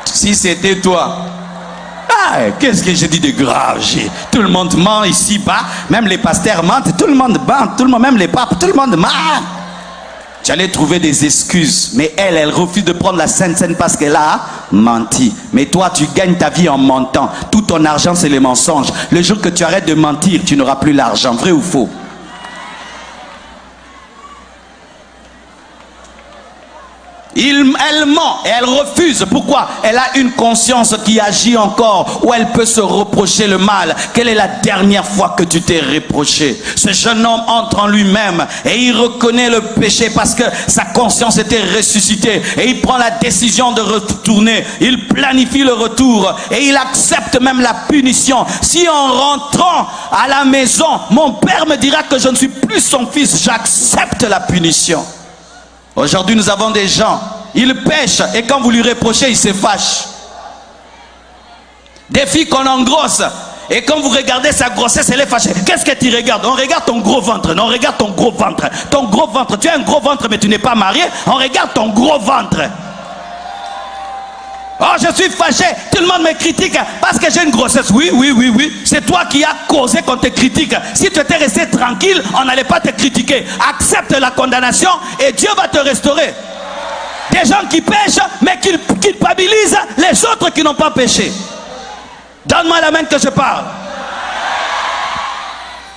Si c'était toi. Qu'est-ce que j'ai dit de grave? Tout le monde ment ici-bas. Même les pasteurs mentent. Tout le monde ment. Tout le monde, même les papes. Tout le monde ment. J'allais trouver des excuses. Mais elle refuse de prendre la Sainte Seine parce qu'elle a menti. Mais toi, tu gagnes ta vie en mentant. Tout ton argent, c'est les mensonges. Le jour que tu arrêtes de mentir, tu n'auras plus l'argent. Vrai ou faux? Elle ment et elle refuse. Pourquoi? Elle a une conscience qui agit encore, où elle peut se reprocher le mal. Quelle est la dernière fois que tu t'es reproché? Ce jeune homme entre en lui-même et il reconnaît le péché parce que sa conscience était ressuscitée. Et il prend la décision de retourner. Il planifie le retour et il accepte même la punition. Si en rentrant à la maison, mon père me dira que je ne suis plus son fils, j'accepte la punition. Aujourd'hui, nous avons des gens, ils pêchent et quand vous lui reprochez, ils se fâchent. Des filles qu'on engrosse et quand vous regardez sa grossesse, elle est fâchée. Qu'est-ce que tu regardes? On regarde ton gros ventre. Non, on regarde ton gros ventre. Ton gros ventre. Tu as un gros ventre mais tu n'es pas marié. On regarde ton gros ventre. Oh, je suis fâché. Tout le monde me critique parce que j'ai une grossesse. Oui. C'est toi qui as causé qu'on te critique. Si tu étais resté tranquille, on n'allait pas te critiquer. Accepte la condamnation et Dieu va te restaurer. Des gens qui pêchent, mais qui culpabilisent les autres qui n'ont pas péché. Donne-moi la main que je parle.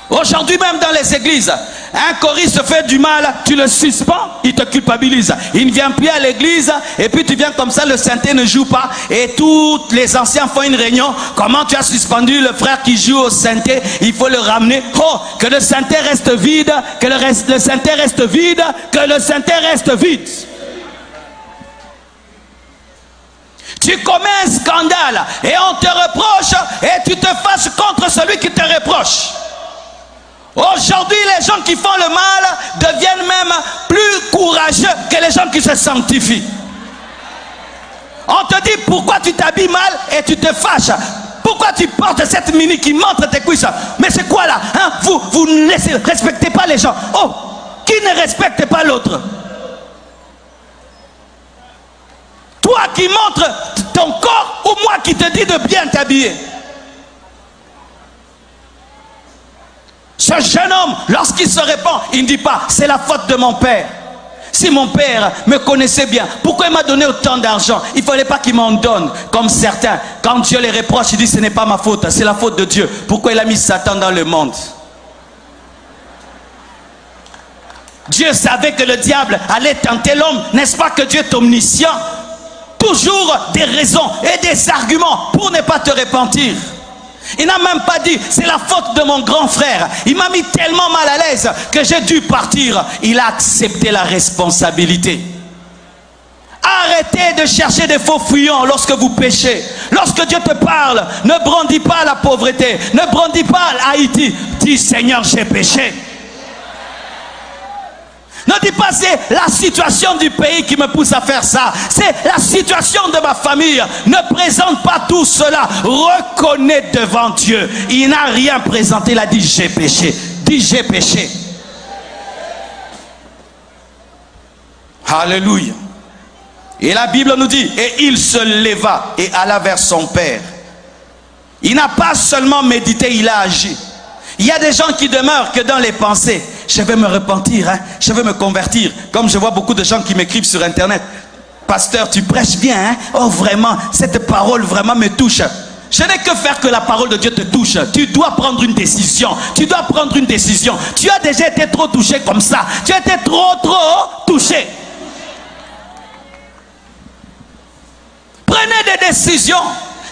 Aujourd'hui même dans les églises, un choriste fait du mal, tu le suspends, il te culpabilise. Il ne vient plus à l'église et puis tu viens comme ça, le synthé ne joue pas et tous les anciens font une réunion. Comment tu as suspendu le frère qui joue au synthé? Il faut le ramener. Oh, que le synthé reste vide, que le synthé reste vide, que le synthé reste vide. Tu commets un scandale et on te reproche et tu te fâches contre celui qui te reproche. Aujourd'hui, les gens qui font le mal deviennent même plus courageux que les gens qui se sanctifient. On te dit pourquoi tu t'habilles mal et tu te fâches. Pourquoi tu portes cette mini qui montre tes cuisses? Mais c'est quoi là, hein? Vous ne respectez pas les gens. Oh, qui ne respecte pas l'autre? Toi qui montres ton corps ou moi qui te dis de bien t'habiller? Ce jeune homme, lorsqu'il se répand, il ne dit pas, c'est la faute de mon père. Si mon père me connaissait bien, pourquoi il m'a donné autant d'argent? Il ne fallait pas qu'il m'en donne, comme certains. Quand Dieu les reproche, il dit, ce n'est pas ma faute, c'est la faute de Dieu. Pourquoi il a mis Satan dans le monde? Dieu savait que le diable allait tenter l'homme. N'est-ce pas que Dieu est omniscient? Toujours des raisons et des arguments pour ne pas te repentir. Il n'a même pas dit, c'est la faute de mon grand frère. Il m'a mis tellement mal à l'aise que j'ai dû partir. Il a accepté la responsabilité. Arrêtez de chercher des faux fuyants lorsque vous péchez. Lorsque Dieu te parle, ne brandis pas la pauvreté. Ne brandis pas Haïti. Dis, Seigneur, j'ai péché. Ne dis pas c'est la situation du pays qui me pousse à faire ça. C'est la situation de ma famille. Ne présente pas tout cela. Reconnais devant Dieu. Il n'a rien présenté. Il a dit j'ai péché. Dis j'ai péché. Alléluia. Et la Bible nous dit, et il se leva et alla vers son père. Il n'a pas seulement médité, il a agi. Il y a des gens qui demeurent que dans les pensées. Je vais me repentir, hein? Je vais me convertir. Comme je vois beaucoup de gens qui m'écrivent sur internet. Pasteur, tu prêches bien, hein? Oh vraiment, cette parole vraiment me touche. Je n'ai que faire que la parole de Dieu te touche. Tu dois prendre une décision. Tu dois prendre une décision. Tu as déjà été trop touché comme ça. Tu as été trop touché. Prenez des décisions.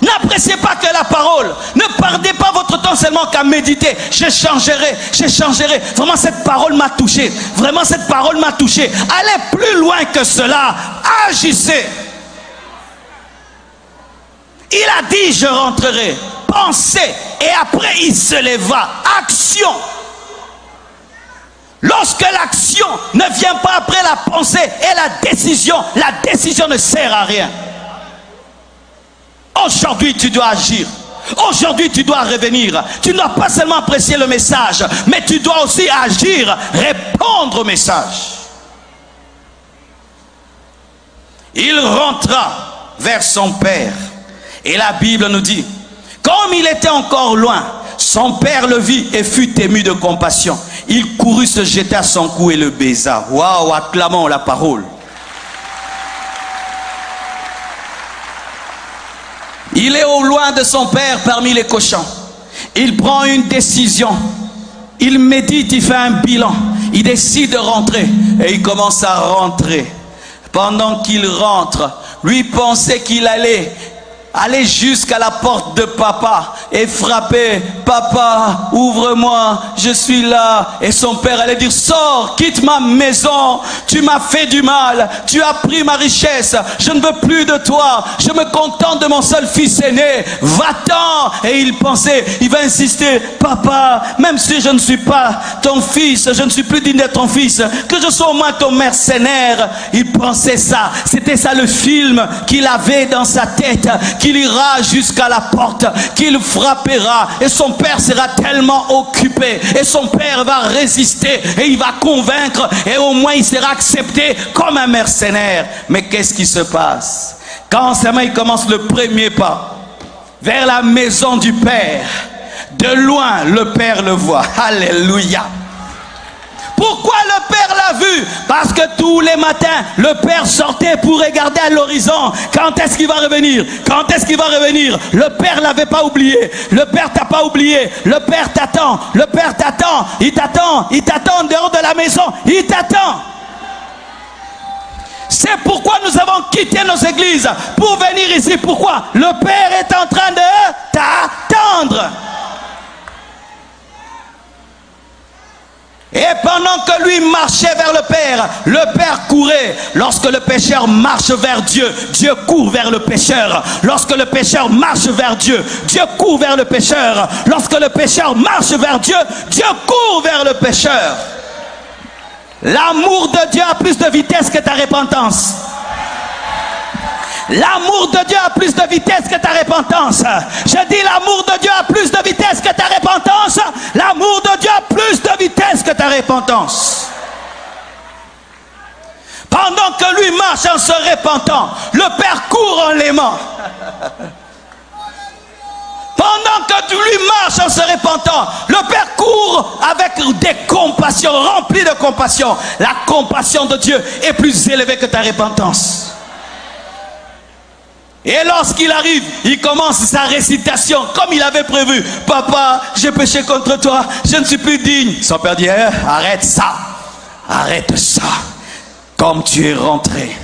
N'appréciez pas que la parole. Ne perdez pas votre temps seulement qu'à méditer. Je changerai, je changerai. Vraiment, cette parole m'a touché. Vraiment, cette parole m'a touché. Allez plus loin que cela. Agissez. Il a dit, je rentrerai. Pensez. Et après, il se leva. Action. Lorsque l'action ne vient pas après la pensée et la décision ne sert à rien. Aujourd'hui, tu dois agir. Aujourd'hui, tu dois revenir. Tu ne dois pas seulement apprécier le message, mais tu dois aussi agir, répondre au message. Il rentra vers son père. Et la Bible nous dit, comme il était encore loin, son père le vit et fut ému de compassion. Il courut se jeter à son cou et le baisa. Waouh, acclamons la parole. Il est au loin de son père parmi les cochons. Il prend une décision. Il médite, il fait un bilan. Il décide de rentrer. Et il commence à rentrer. Pendant qu'il rentre, lui pensait qu'il allait aller jusqu'à la porte de papa et frapper. Papa, ouvre-moi, je suis là. Et son père allait dire, sors, quitte ma maison. Tu m'as fait du mal. Tu as pris ma richesse. Je ne veux plus de toi. Je me contente de mon seul fils aîné. Va-t'en. Et il pensait, il va insister, papa, même si je ne suis pas ton fils, je ne suis plus digne d'être ton fils, que je sois au moins ton mercenaire. Il pensait ça. C'était ça le film qu'il avait dans sa tête. Qu'il ira jusqu'à la porte, qu'il frappera, et son père sera tellement occupé, et son père va résister, et il va convaincre, et au moins il sera accepté comme un mercenaire. Mais qu'est-ce qui se passe? Quand seulement il commence le premier pas vers la maison du père, de loin le père le voit. Alléluia. Pourquoi le père l'a vu? Parce que tous les matins, le père sortait pour regarder à l'horizon. Quand est-ce qu'il va revenir? Quand est-ce qu'il va revenir? Le père ne l'avait pas oublié. Le père t'a pas oublié. Le père t'attend. Le père t'attend. Il t'attend. Il t'attend en dehors de la maison. Il t'attend. C'est pourquoi nous avons quitté nos églises pour venir ici. Pourquoi? Le père est en train de t'attendre. Et pendant que lui marchait vers le père courait. Lorsque le pécheur marche vers Dieu, Dieu court vers le pécheur. Lorsque le pécheur marche vers Dieu, Dieu court vers le pécheur. Lorsque le pécheur marche vers Dieu, Dieu court vers le pécheur. L'amour de Dieu a plus de vitesse que ta repentance. L'amour de Dieu a plus de vitesse que ta repentance. Je dis l'amour de Dieu a plus de vitesse que ta repentance. L'amour de Dieu a plus de vitesse que ta repentance. Pendant que lui marche en se repentant, le Père court en l'aimant. Pendant que lui marche en se repentant, le Père court avec des compassions, rempli de compassion. La compassion de Dieu est plus élevée que ta repentance. Et lorsqu'il arrive, il commence sa récitation comme il avait prévu. Papa, j'ai péché contre toi, je ne suis plus digne. Son père dit, arrête ça, arrête ça. Comme tu es rentré,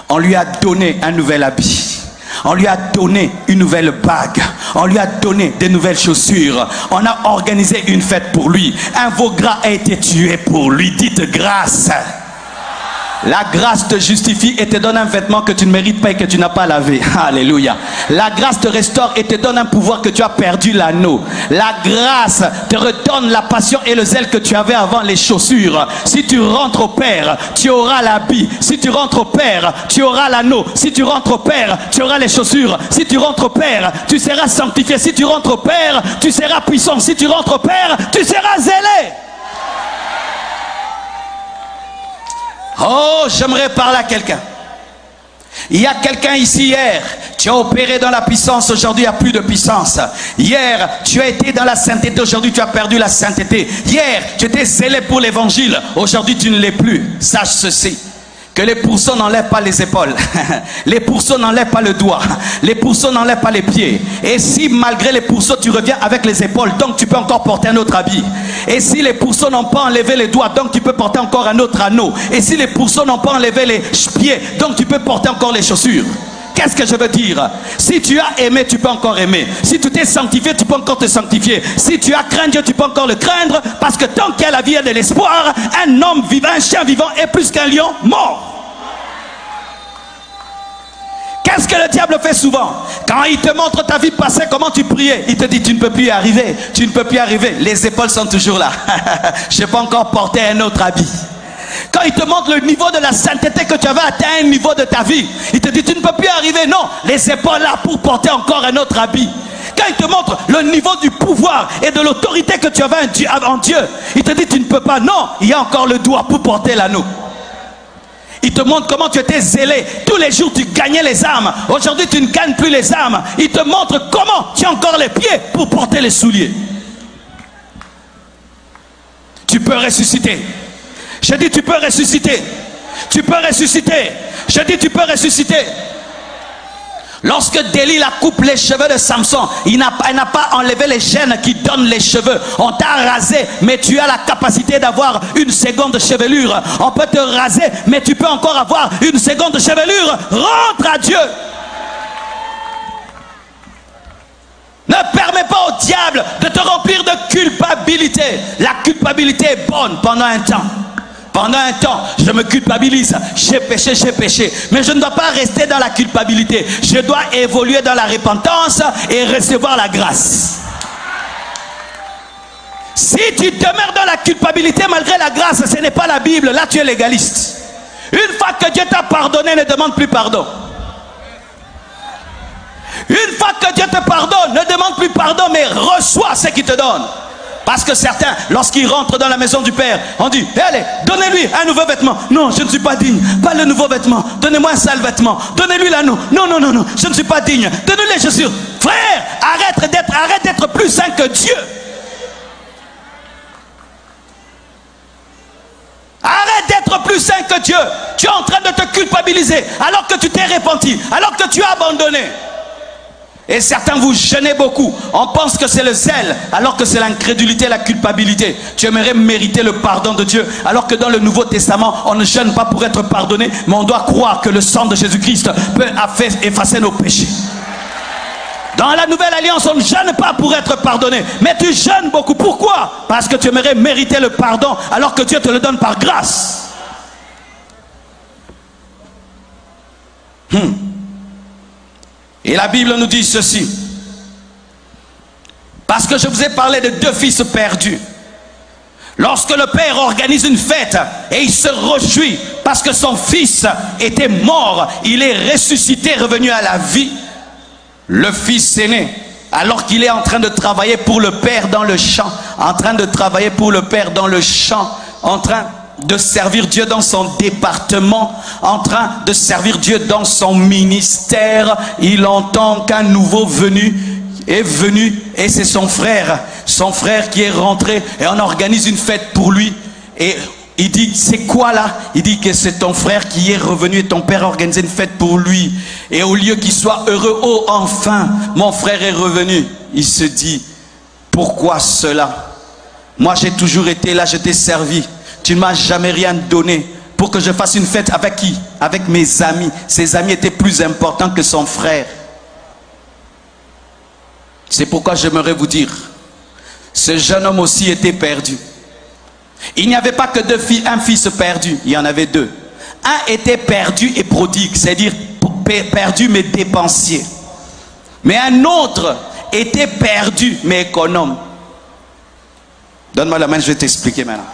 on lui a donné un nouvel habit. On lui a donné une nouvelle bague. On lui a donné des nouvelles chaussures. On a organisé une fête pour lui. Un veau gras a été tué pour lui. Dites grâce. La grâce te justifie et te donne un vêtement que tu ne mérites pas et que tu n'as pas lavé. Alléluia. La grâce te restaure et te donne un pouvoir que tu as perdu, l'anneau. La grâce te redonne la passion et le zèle que tu avais avant, les chaussures. Si tu rentres au Père, tu auras l'habit. Si tu rentres au Père, tu auras l'anneau. Si tu rentres au Père, tu auras les chaussures. Si tu rentres au Père, tu seras sanctifié. Si tu rentres au Père, tu seras puissant. Si tu rentres au Père, tu seras zélé. Oh, j'aimerais parler à quelqu'un. Il y a quelqu'un ici hier, tu as opéré dans la puissance, aujourd'hui il n'y a plus de puissance. Hier, tu as été dans la sainteté, aujourd'hui tu as perdu la sainteté. Hier, tu étais zélé pour l'évangile, aujourd'hui tu ne l'es plus. Sache ceci, que les pourceaux n'enlèvent pas les épaules, les pourceaux n'enlèvent pas le doigt, les pourceaux n'enlèvent pas les pieds. Et si malgré les pourceaux tu reviens avec les épaules, donc tu peux encore porter un autre habit. Et si les pourceaux n'ont pas enlevé les doigts, donc tu peux porter encore un autre anneau. Et si les pourceaux n'ont pas enlevé les pieds, donc tu peux porter encore les chaussures. Qu'est-ce que je veux dire? Si tu as aimé, tu peux encore aimer. Si tu t'es sanctifié, tu peux encore te sanctifier. Si tu as craint Dieu, tu peux encore le craindre. Parce que tant qu'il y a la vie et de l'espoir, un homme vivant, un chien vivant est plus qu'un lion mort. Qu'est-ce que le diable fait souvent? Quand il te montre ta vie passée, comment tu priais, il te dit tu ne peux plus y arriver. Tu ne peux plus y arriver. Les épaules sont toujours là. Je n'ai pas encore porté un autre habit. Quand il te montre le niveau de la sainteté que tu avais atteint, un niveau de ta vie, il te dit tu ne peux plus y arriver. Non, les épaules là pour porter encore un autre habit. Quand il te montre le niveau du pouvoir et de l'autorité que tu avais en Dieu, il te dit tu ne peux pas. Non, il y a encore le doigt pour porter l'anneau. Il te montre comment tu étais zélé. Tous les jours, tu gagnais les âmes. Aujourd'hui, tu ne gagnes plus les âmes. Il te montre comment tu as encore les pieds pour porter les souliers. Tu peux ressusciter. Je dis, tu peux ressusciter. Tu peux ressusciter. Je dis, tu peux ressusciter. Lorsque Delilah coupe les cheveux de Samson, elle n'a pas enlevé les chaînes qui donnent les cheveux. On t'a rasé, mais tu as la capacité d'avoir une seconde chevelure. On peut te raser, mais tu peux encore avoir une seconde chevelure. Rentre à Dieu. Ne permets pas au diable de te remplir de culpabilité. La culpabilité est bonne pendant un temps. Pendant un temps, je me culpabilise. J'ai péché. Mais je ne dois pas rester dans la culpabilité. Je dois évoluer dans la repentance et recevoir la grâce. Si tu demeures dans la culpabilité malgré la grâce, ce n'est pas la Bible. Là, tu es légaliste. Une fois que Dieu t'a pardonné, ne demande plus pardon. Une fois que Dieu te pardonne, ne demande plus pardon, mais reçois ce qu'il te donne. Parce que certains, lorsqu'ils rentrent dans la maison du Père, on dit, allez, donnez-lui un nouveau vêtement. Non, je ne suis pas digne. Pas le nouveau vêtement. Donnez-moi un sale vêtement. Donnez-lui l'anneau. Non, je ne suis pas digne. Donnez-lui les chaussures. Frère, arrête d'être plus saint que Dieu. Arrête d'être plus saint que Dieu. Tu es en train de te culpabiliser alors que tu t'es repenti, alors que tu as abandonné. Et certains vous gênez beaucoup. On pense que c'est le zèle, alors que c'est l'incrédulité, la culpabilité. Tu aimerais mériter le pardon de Dieu, alors que dans le Nouveau Testament, on ne gêne pas pour être pardonné, mais on doit croire que le sang de Jésus-Christ peut effacer nos péchés. Dans la Nouvelle Alliance, on ne gêne pas pour être pardonné, mais tu gênes beaucoup. Pourquoi? Parce que tu aimerais mériter le pardon, alors que Dieu te le donne par grâce. Et la Bible nous dit ceci. Parce que je vous ai parlé de deux fils perdus. Lorsque le père organise une fête et il se réjouit parce que son fils était mort, il est ressuscité, revenu à la vie. Le fils aîné, alors qu'il est en train de travailler pour le père dans le champ, en train de servir Dieu dans son département, en train de servir Dieu dans son ministère, il entend qu'un nouveau venu est venu et c'est son frère qui est rentré et on organise une fête pour lui et il dit c'est quoi là? Il dit que c'est ton frère qui est revenu et ton père a organisé une fête pour lui et au lieu qu'il soit heureux, oh enfin mon frère est revenu, il se dit pourquoi cela? Moi j'ai toujours été là, je t'ai servi. Tu ne m'as jamais rien donné pour que je fasse une fête avec qui? Avec mes amis. Ses amis étaient plus importants que son frère. C'est pourquoi j'aimerais vous dire, ce jeune homme aussi était perdu. Il n'y avait pas que un fils perdu, il y en avait deux. Un était perdu et prodigue, c'est-à-dire perdu mais dépensier. Mais un autre était perdu mais économe. Donne-moi la main, je vais t'expliquer maintenant.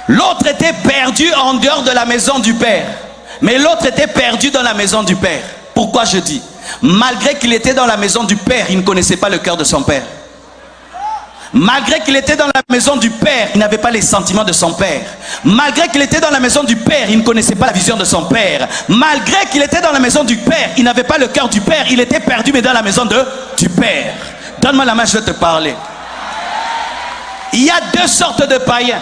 L'autre était perdu en dehors de la maison du Père. Mais l'autre était perdu dans la maison du Père. Pourquoi je dis? Malgré qu'il était dans la maison du Père, il ne connaissait pas le cœur de son Père. Malgré qu'il était dans la maison du Père, il n'avait pas les sentiments de son Père. Malgré qu'il était dans la maison du Père, il ne connaissait pas la vision de son Père. Malgré qu'il était dans la maison du Père, il n'avait pas le cœur du Père. Il était perdu, mais dans la maison du Père. Donne-moi la main, je vais te parler. Il y a deux sortes de païens.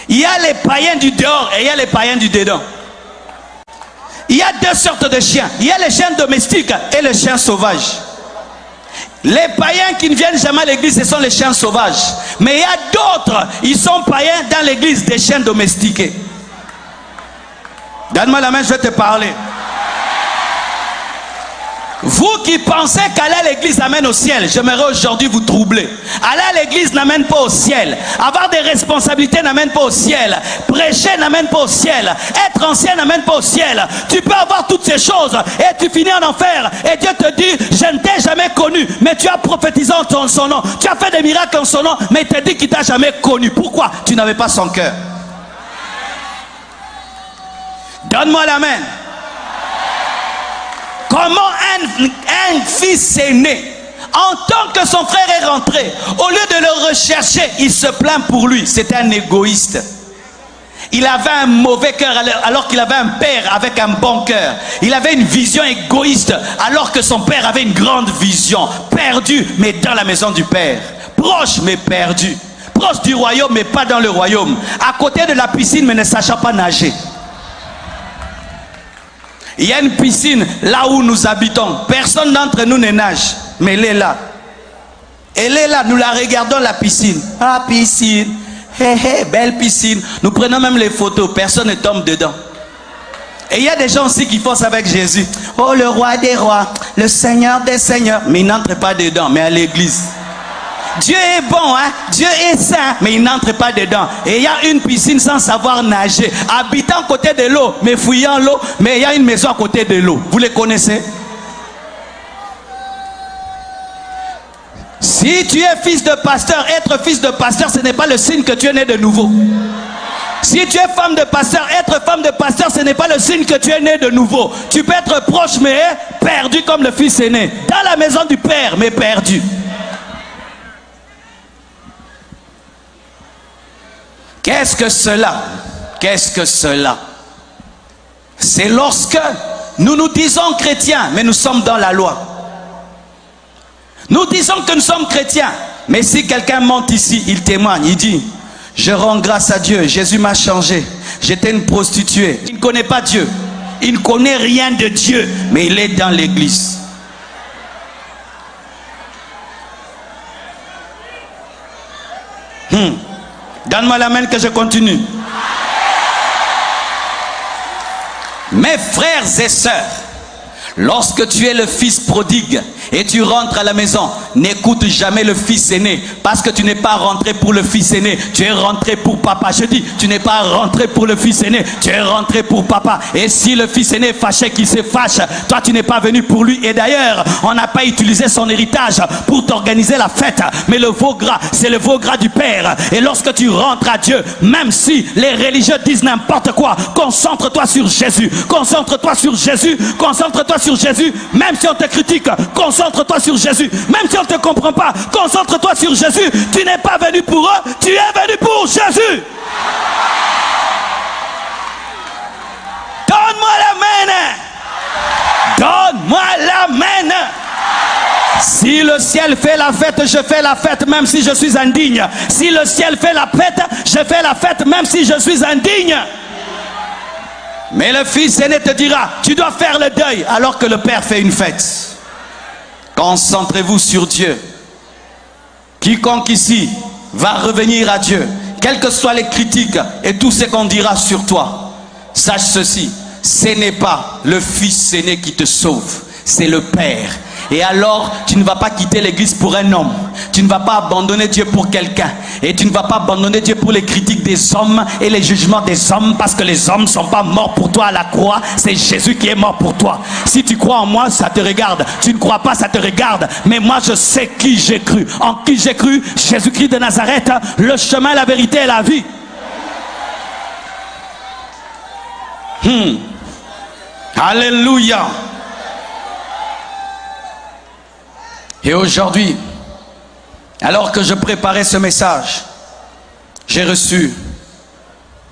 Il y a les païens du dehors et il y a les païens du dedans. Il y a deux sortes de chiens. Il y a les chiens domestiques et les chiens sauvages. Les païens qui ne viennent jamais à l'église, ce sont les chiens sauvages. Mais il y a d'autres, ils sont païens dans l'église, des chiens domestiqués. Donne-moi la main, je vais te parler. Vous qui pensez qu'aller à l'église amène au ciel, j'aimerais aujourd'hui vous troubler. Aller à l'église n'amène pas au ciel. Avoir des responsabilités n'amène pas au ciel. Prêcher n'amène pas au ciel. Être ancien n'amène pas au ciel. Tu peux avoir toutes ces choses et tu finis en enfer. Et Dieu te dit, je ne t'ai jamais connu. Mais tu as prophétisé en son nom. Tu as fait des miracles en son nom. Mais il te dit qu'il ne t'a jamais connu. Pourquoi? Tu n'avais pas son cœur. Donne-moi la main. Comment un fils est né? En tant que son frère est rentré, au lieu de le rechercher, il se plaint pour lui. C'était un égoïste. Il avait un mauvais cœur alors qu'il avait un père avec un bon cœur. Il avait une vision égoïste alors que son père avait une grande vision. Perdu, mais dans la maison du père. Proche, mais perdu. Proche du royaume, mais pas dans le royaume. À côté de la piscine, mais ne sachant pas nager. Il y a une piscine là où nous habitons. Personne d'entre nous ne nage. Mais elle est là. Elle est là. Nous la regardons, la piscine. Ah, piscine. Hé, hé, belle piscine. Nous prenons même les photos. Personne ne tombe dedans. Et il y a des gens aussi qui font ça avec Jésus. Oh, le roi des rois. Le seigneur des seigneurs. Mais ils n'entrent pas dedans. Mais à l'église. Dieu est bon, hein? Dieu est saint, mais il n'entre pas dedans. Et il y a une piscine sans savoir nager, habitant à côté de l'eau, mais fouillant l'eau, mais il y a une maison à côté de l'eau. Vous les connaissez? Si tu es fils de pasteur, être fils de pasteur, ce n'est pas le signe que tu es né de nouveau. Si tu es femme de pasteur, être femme de pasteur, ce n'est pas le signe que tu es né de nouveau. Tu peux être proche, mais perdu comme le fils aîné. Dans la maison du père, mais perdu. Qu'est-ce que cela? Qu'est-ce que cela? C'est lorsque nous nous disons chrétiens, mais nous sommes dans la loi. Nous disons que nous sommes chrétiens, mais si quelqu'un monte ici, il témoigne, il dit, je rends grâce à Dieu, Jésus m'a changé, j'étais une prostituée. Il ne connaît pas Dieu, il ne connaît rien de Dieu, mais il est dans l'église. Donne-moi la main que je continue. Mes frères et sœurs, lorsque tu es le fils prodigue et tu rentres à la maison, n'écoute jamais le fils aîné, parce que tu n'es pas rentré pour le fils aîné, tu es rentré pour papa. Je dis, tu n'es pas rentré pour le fils aîné, tu es rentré pour papa. Et si le fils aîné est fâché, qu'il se fâche, toi tu n'es pas venu pour lui. Et d'ailleurs, on n'a pas utilisé son héritage pour t'organiser la fête, mais le veau gras, c'est le veau gras du Père. Et lorsque tu rentres à Dieu, même si les religieux disent n'importe quoi, concentre-toi sur Jésus, concentre-toi sur Jésus, concentre-toi sur Jésus. Même si on te critique, concentre-toi sur Jésus. Même si on ne te comprend pas, concentre-toi sur Jésus. Tu n'es pas venu pour eux, tu es venu pour Jésus. Donne-moi la main. Donne-moi la main. Si le ciel fait la fête, je fais la fête même si je suis indigne. Si le ciel fait la fête, je fais la fête même si je suis indigne. Mais le fils aîné te dira, tu dois faire le deuil alors que le père fait une fête. Concentrez-vous sur Dieu. Quiconque ici va revenir à Dieu, quelles que soient les critiques et tout ce qu'on dira sur toi, sache ceci, ce n'est pas le fils aîné qui te sauve, c'est le père. Et alors, tu ne vas pas quitter l'église pour un homme. Tu ne vas pas abandonner Dieu pour quelqu'un. Et tu ne vas pas abandonner Dieu pour les critiques verdict des hommes et les jugements des hommes, parce que les hommes ne sont pas morts pour toi à la croix, c'est Jésus qui est mort pour toi. Si tu crois en moi, ça te regarde. Tu ne crois pas, ça te regarde. Mais moi, je sais qui j'ai cru. En qui j'ai cru? Jésus-Christ de Nazareth, le chemin, la vérité et la vie. Alléluia. Et aujourd'hui, alors que je préparais ce message, j'ai reçu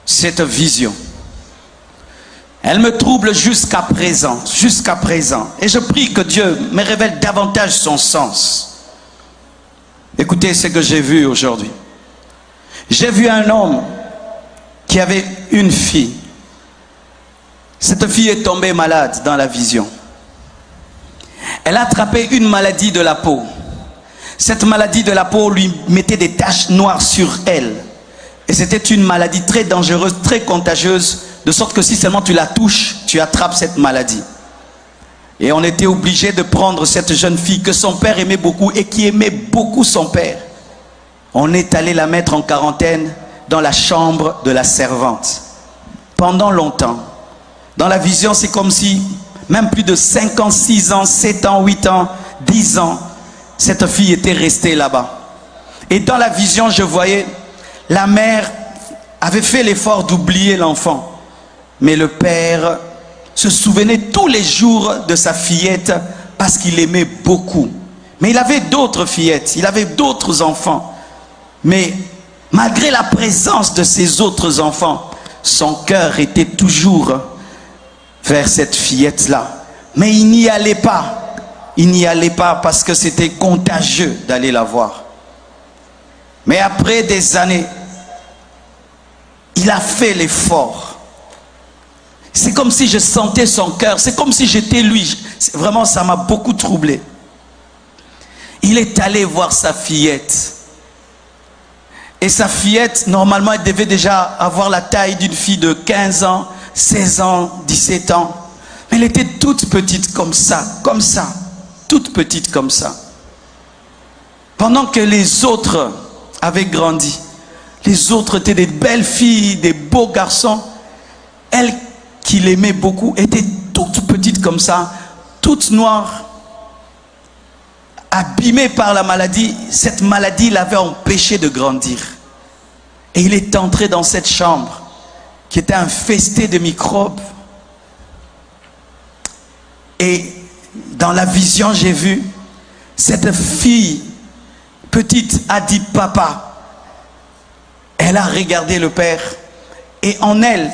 cette vision. Elle me trouble jusqu'à présent, jusqu'à présent. Et je prie que Dieu me révèle davantage son sens. Écoutez ce que j'ai vu aujourd'hui. J'ai vu un homme qui avait une fille. Cette fille est tombée malade dans la vision. Elle a attrapé une maladie de la peau. Cette maladie de la peau lui mettait des taches noires sur elle. Et c'était une maladie très dangereuse, très contagieuse, de sorte que si seulement tu la touches, tu attrapes cette maladie. Et on était obligé de prendre cette jeune fille que son père aimait beaucoup et qui aimait beaucoup son père. On est allé la mettre en quarantaine dans la chambre de la servante. Pendant longtemps. Dans la vision, c'est comme si, même plus de 5 ans, 6 ans, 7 ans, 8 ans, 10 ans, cette fille était restée là-bas. Et dans la vision, je voyais, la mère avait fait l'effort d'oublier l'enfant. Mais le père se souvenait tous les jours de sa fillette parce qu'il l'aimait beaucoup. Mais il avait d'autres fillettes, il avait d'autres enfants. Mais malgré la présence de ces autres enfants, son cœur était toujours vers cette fillette-là. Mais il n'y allait pas. Il n'y allait pas parce que c'était contagieux d'aller la voir. Mais après des années, il a fait l'effort. C'est comme si je sentais son cœur. C'est comme si j'étais lui. Vraiment, ça m'a beaucoup troublé. Il est allé voir sa fillette. Et sa fillette, normalement, elle devait déjà avoir la taille d'une fille de 15 ans, 16 ans, 17 ans. Mais elle était toute petite comme ça, toute petite comme ça. Pendant que les autres avaient grandi, les autres étaient des belles filles, des beaux garçons. Elle, qui l'aimait beaucoup, était toute petite comme ça, toute noire, abîmée par la maladie. Cette maladie l'avait empêché de grandir. Et il est entré dans cette chambre qui était infestée de microbes. Et dans la vision, j'ai vu cette fille petite a dit papa. Elle a regardé le père et en elle,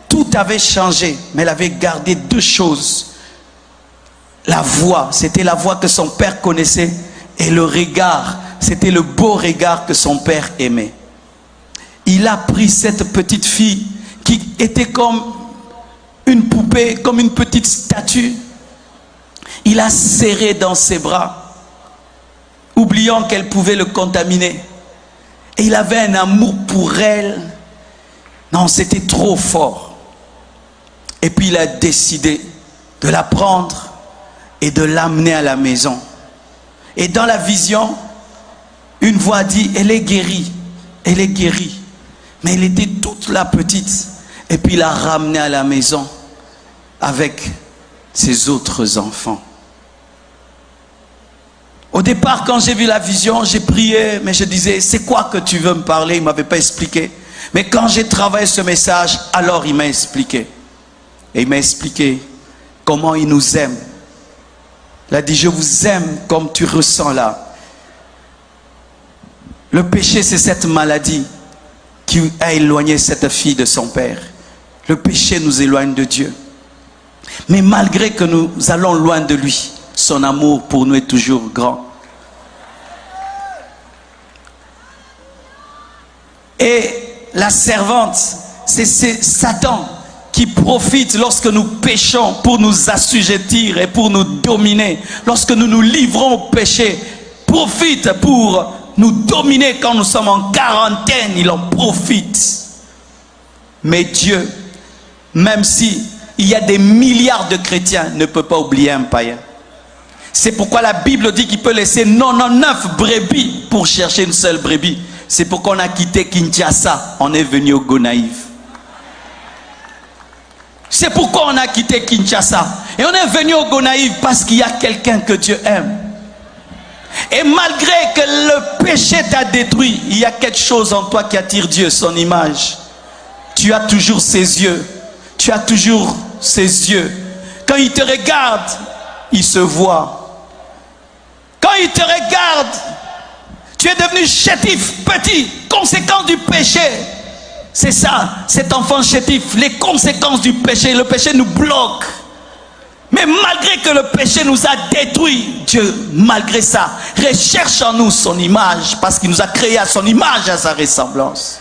tout avait changé, mais elle avait gardé deux choses. La voix, c'était la voix que son père connaissait, et le regard, c'était le beau regard que son père aimait. Il a pris cette petite fille qui était comme une poupée, comme une petite statue. Il l'a serrée dans ses bras, oubliant qu'elle pouvait le contaminer. Et il avait un amour pour elle. Non, c'était trop fort. Et puis il a décidé de la prendre et de l'amener à la maison. Et dans la vision, une voix dit, elle est guérie, elle est guérie. Mais elle était toute la petite. Et puis il l'a ramenée à la maison avec ses autres enfants. Au départ, quand j'ai vu la vision, j'ai prié, mais je disais, c'est quoi que tu veux me parler? Il ne m'avait pas expliqué. Mais quand j'ai travaillé ce message, alors il m'a expliqué. Et il m'a expliqué comment il nous aime. Il a dit, je vous aime comme tu ressens là. Le péché, c'est cette maladie qui a éloigné cette fille de son père. Le péché nous éloigne de Dieu. Mais malgré que nous allons loin de lui, son amour pour nous est toujours grand. Et la servante, c'est Satan qui profite lorsque nous péchons pour nous assujettir et pour nous dominer. Lorsque nous nous livrons au péché, profite pour nous dominer quand nous sommes en quarantaine, il en profite. Mais Dieu, même si il y a des milliards de chrétiens, ne peut pas oublier un païen. C'est pourquoi la Bible dit qu'il peut laisser 99 brebis pour chercher une seule brebis. C'est pourquoi on a quitté Kinshasa, on est venu au Gonaïve. C'est pourquoi on a quitté Kinshasa. Et on est venu au Gonaïve parce qu'il y a quelqu'un que Dieu aime. Et malgré que le péché t'a détruit, il y a quelque chose en toi qui attire Dieu, son image. Tu as toujours ses yeux. Tu as toujours ses yeux. Quand il te regarde, il se voit. Quand il te regarde, tu es devenu chétif, petit, conséquence du péché. C'est ça, cet enfant chétif, les conséquences du péché. Le péché nous bloque. Mais malgré que le péché nous a détruits, Dieu, malgré ça, recherche en nous son image, parce qu'il nous a créés à son image, à sa ressemblance.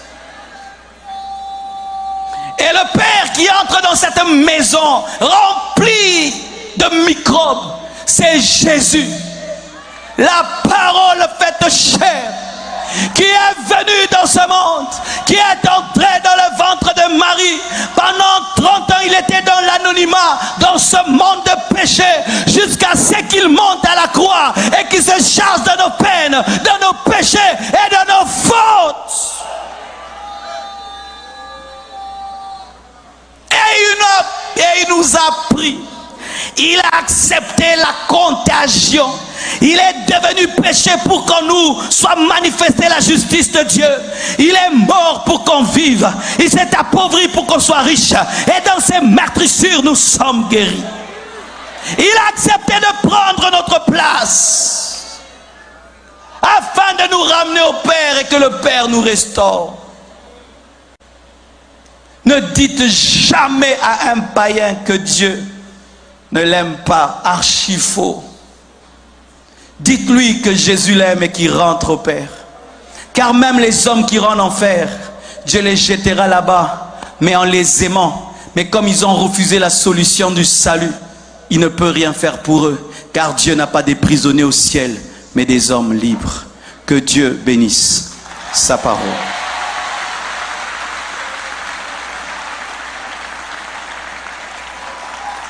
Et le Père qui entre dans cette maison remplie de microbes, c'est Jésus. La parole faite chair, qui est venu dans ce monde, qui est entré dans le ventre de Marie. Pendant 30 ans, il était dans l'anonymat, dans ce monde de péché, jusqu'à ce qu'il monte à la croix et qu'il se charge de nos peines, de nos péchés et de nos fautes. Et il nous a pris. Il a accepté la contagion. Il est devenu péché pour qu'on nous soit manifesté la justice de Dieu. Il est mort pour qu'on vive. Il s'est appauvri pour qu'on soit riche. Et dans ses meurtrissures, nous sommes guéris. Il a accepté de prendre notre place afin de nous ramener au Père et que le Père nous restaure. Ne dites jamais à un païen que Dieu ne l'aime pas, archi faux. Dites-lui que Jésus l'aime et qu'il rentre au Père. Car même les hommes qui rentrent en enfer, Dieu les jettera là-bas, mais en les aimant. Mais comme ils ont refusé la solution du salut, il ne peut rien faire pour eux. Car Dieu n'a pas des prisonniers au ciel, mais des hommes libres. Que Dieu bénisse sa parole.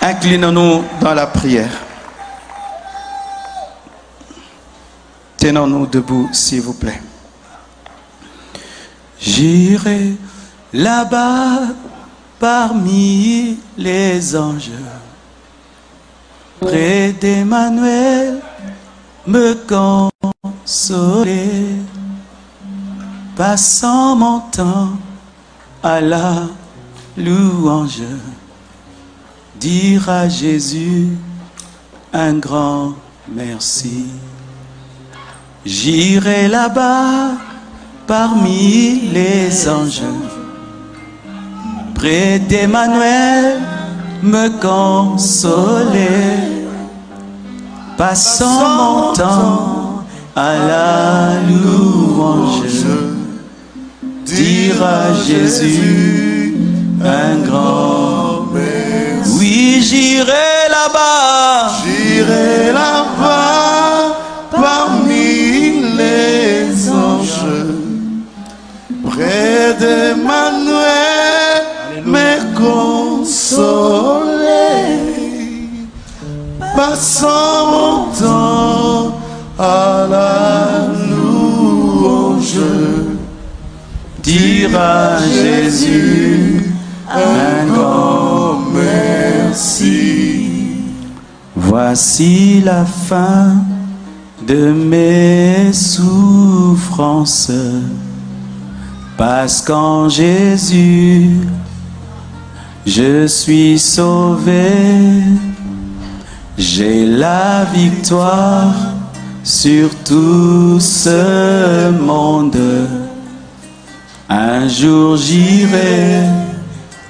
Inclinons-nous dans la prière. Tenons-nous debout, s'il vous plaît. J'irai là-bas parmi les anges, près d'Emmanuel, me consoler, passant mon temps à la louange. Dire à Jésus un grand merci. J'irai là-bas parmi les anges, près d'Emmanuel me consoler, passant mon temps à la louange. Dire à Jésus un grand merci. Oui, j'irai là-bas. J'irai là-bas parmi les anges, près d'Emmanuel, me consoler, passant mon temps à la louange. Dire à Jésus un grand merci. Voici la fin de mes souffrances, parce qu'en Jésus je suis sauvé. J'ai la victoire sur tout ce monde. Un jour j'irai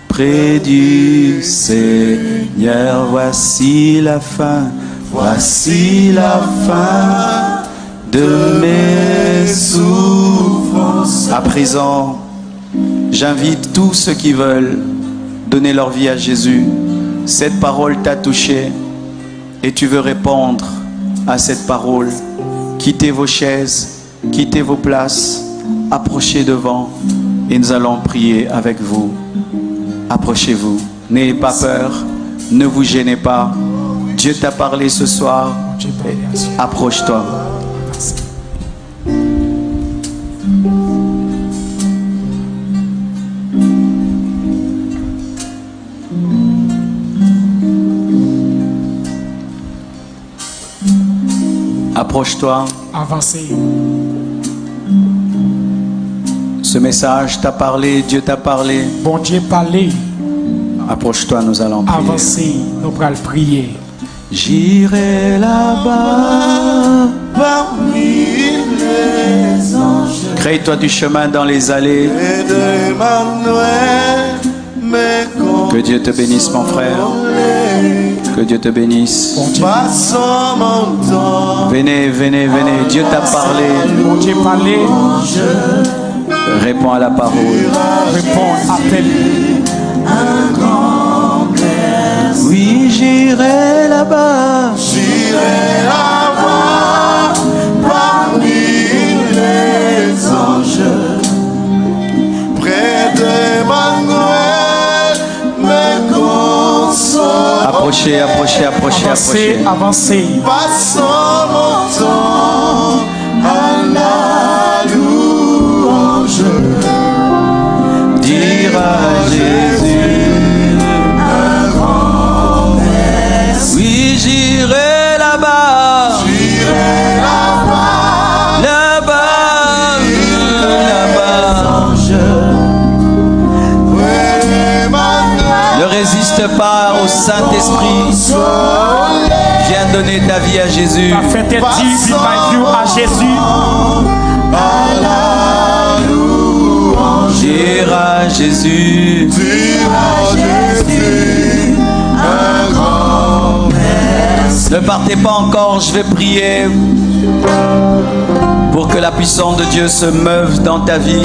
près du Seigneur. Voici la fin. Voici la fin de mes souffrances. À présent, j'invite tous ceux qui veulent donner leur vie à Jésus. Cette parole t'a touché et tu veux répondre à cette parole. Quittez vos chaises, quittez vos places, approchez devant et nous allons prier avec vous. Approchez-vous, n'ayez pas peur, ne vous gênez pas. Dieu t'a parlé ce soir. Approche-toi. Approche-toi. Avancez. Ce message t'a parlé, Dieu t'a parlé. Bon Dieu parlez. Approche-toi, nous allons prier. Avancez. Nous allons prier. J'irai là-bas parmi les anges. Crée-toi du chemin dans les allées. Et d'Emmanuel, mes Que Dieu te bénisse, mon frère. Que Dieu te bénisse. Bon Dieu. passons mon temps. Venez, venez, venez. Dieu t'a parlé. Bon Dieu parlez. Réponds à la parole. Réponds. Appelle. Oui, j'irai là-bas. J'irai là-bas parmi les anges. Près d'Emmanuel, mes consoles. Approchez, approchez, approchez, Avancez. approchez. Avancez. Passons mon temps à la louange. Dire à Jésus. Oui, j'irai là-bas. J'irai là-bas, Là-bas. Là-bas. près d'Emmanuel, Ne résiste pas au Saint-Esprit. Viens donner ta vie à Jésus. La fête est dit. Vive my view à Jésus. à la louange. Dire à Jésus. Dire à Jésus un grand merci. Ne partez pas encore, je vais prier pour que la puissance de Dieu se meuve dans ta vie.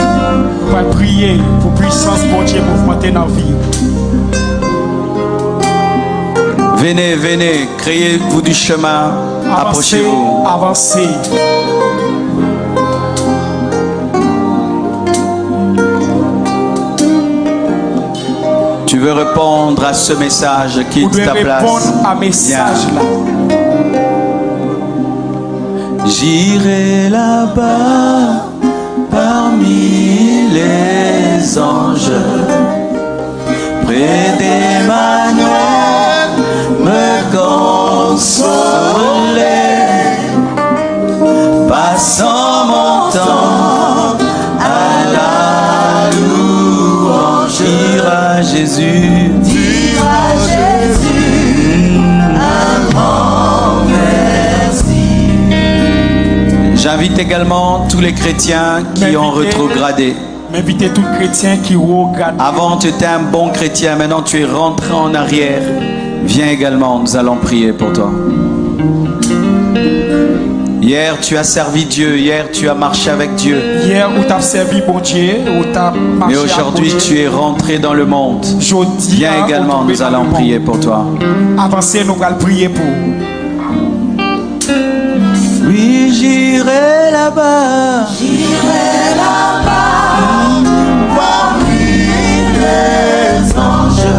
On va prier pour puissance bon Dieu mouvementer dans la vie. Venez, venez, créez-vous du chemin. Avancez. Approchez-vous. Avancez. Tu veux répondre à ce message, Vous quitte devez ta place. répondre à message là. J'irai là-bas parmi les anges, près d'Emmanuel, me consoler, passant mon temps à la louange. Dire à Jésus. Dire à Jésus un grand merci. J'invite également tous les chrétiens qui ont rétrogradé. M'invitez tous les chrétiens qui regardent. Avant, tu étais un bon chrétien, maintenant tu es rentré en arrière. Viens également, nous allons prier pour toi. Hier, tu as servi Dieu, hier, tu as marché avec Dieu. Hier, où tu as servi bon Dieu, où tu as marché Mais aujourd'hui, avec bon tu es rentré dans le monde. Dieu. Aujourd'hui, Viens également, nous allons prier pour toi. Avancez, nous allons prier pour. Oui, j'irai là-bas. J'irai là-bas parmi les anges.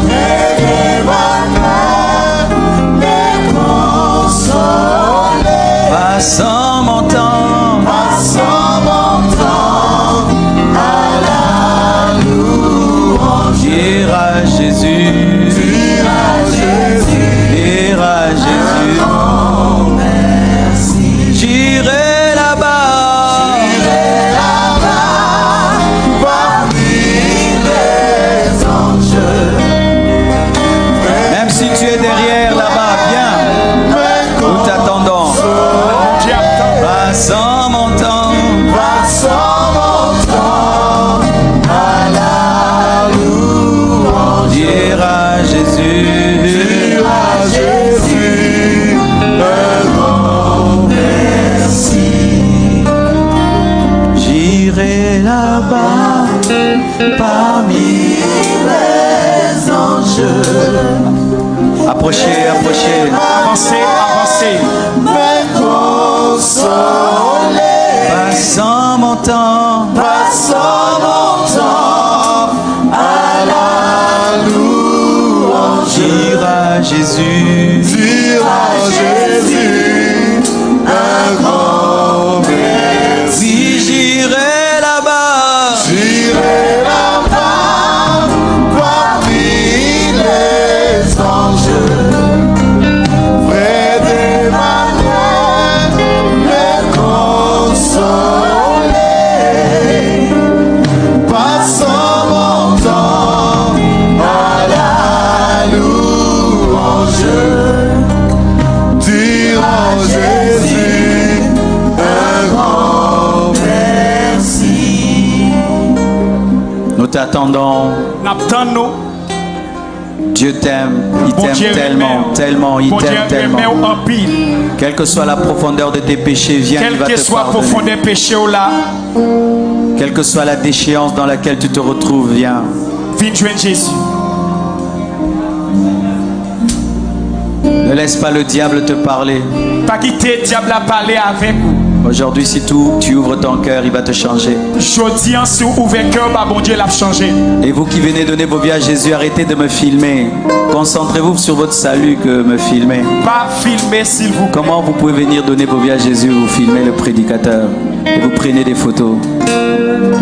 Près d'Emmanuel, mes consoler. Passant mon temps. Passons mon temps à la louange. Dire à Jésus. Dire à Jésus Dire à Jésus. J'irai là-bas. J'irai là-bas parmi les anges. Même si tu es derrière là-bas, viens. Nous t'attendons. Dieu attend. Passant mon temps. Passons mon temps à la louange. Dire à Jésus. Dire à Jésus un grand merci. J'irai là-bas parmi Les anges, Approchez, approchez. Avancez, avancez. mes consoler. Passant mon temps. Passons mon temps à la louange. Dire à Jésus. Dire à Jésus un grand merci. Oui, j'irai là-bas. J'irai là-bas parmi les anges. Près d'Emmanuel. Dire en Jésus un grand merci. Nous t'attendons. N'attendons. Dieu t'aime, il Bon t'aime Dieu tellement, remet. tellement, il Bon Dieu t'aime tellement. remet en pile. Quelle que soit la profondeur de tes péchés, viens, il Quel va que te soit pardonner. profond des péchés ou là, Quelle que soit la déchéance dans laquelle tu te retrouves, viens. viens joindre Jésus. Ne laisse pas le diable te parler. Pas quitter le diable à parler avec vous. Aujourd'hui, si tu ouvres ton cœur, il va te changer. Jodi, si vous ouvrez le cœur, bah, bon Dieu l'a changé. Et vous qui venez donner vos vies à Jésus, arrêtez de me filmer. Concentrez-vous sur votre salut que me filmer. Pas filmer s'il vous plaît. Comment vous pouvez venir donner vos vies à Jésus, vous filmez le prédicateur et vous prenez des photos.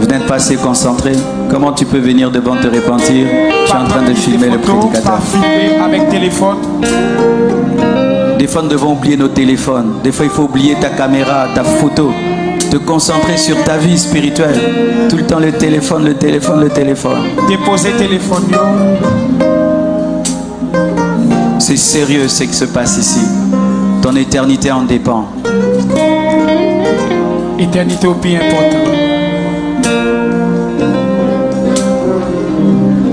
Vous n'êtes pas assez concentré. Comment tu peux venir devant te repentir? Tu es en train de filmer le prédicateur. Pas filmer avec téléphone. Des fois, nous devons oublier nos téléphones. Des fois, il faut oublier ta caméra, ta photo. Te concentrer sur ta vie spirituelle. Tout le temps, le téléphone, le téléphone, le téléphone. Déposer téléphone. C'est sérieux ce qui se passe ici. Ton éternité en dépend. Éternité au plus important.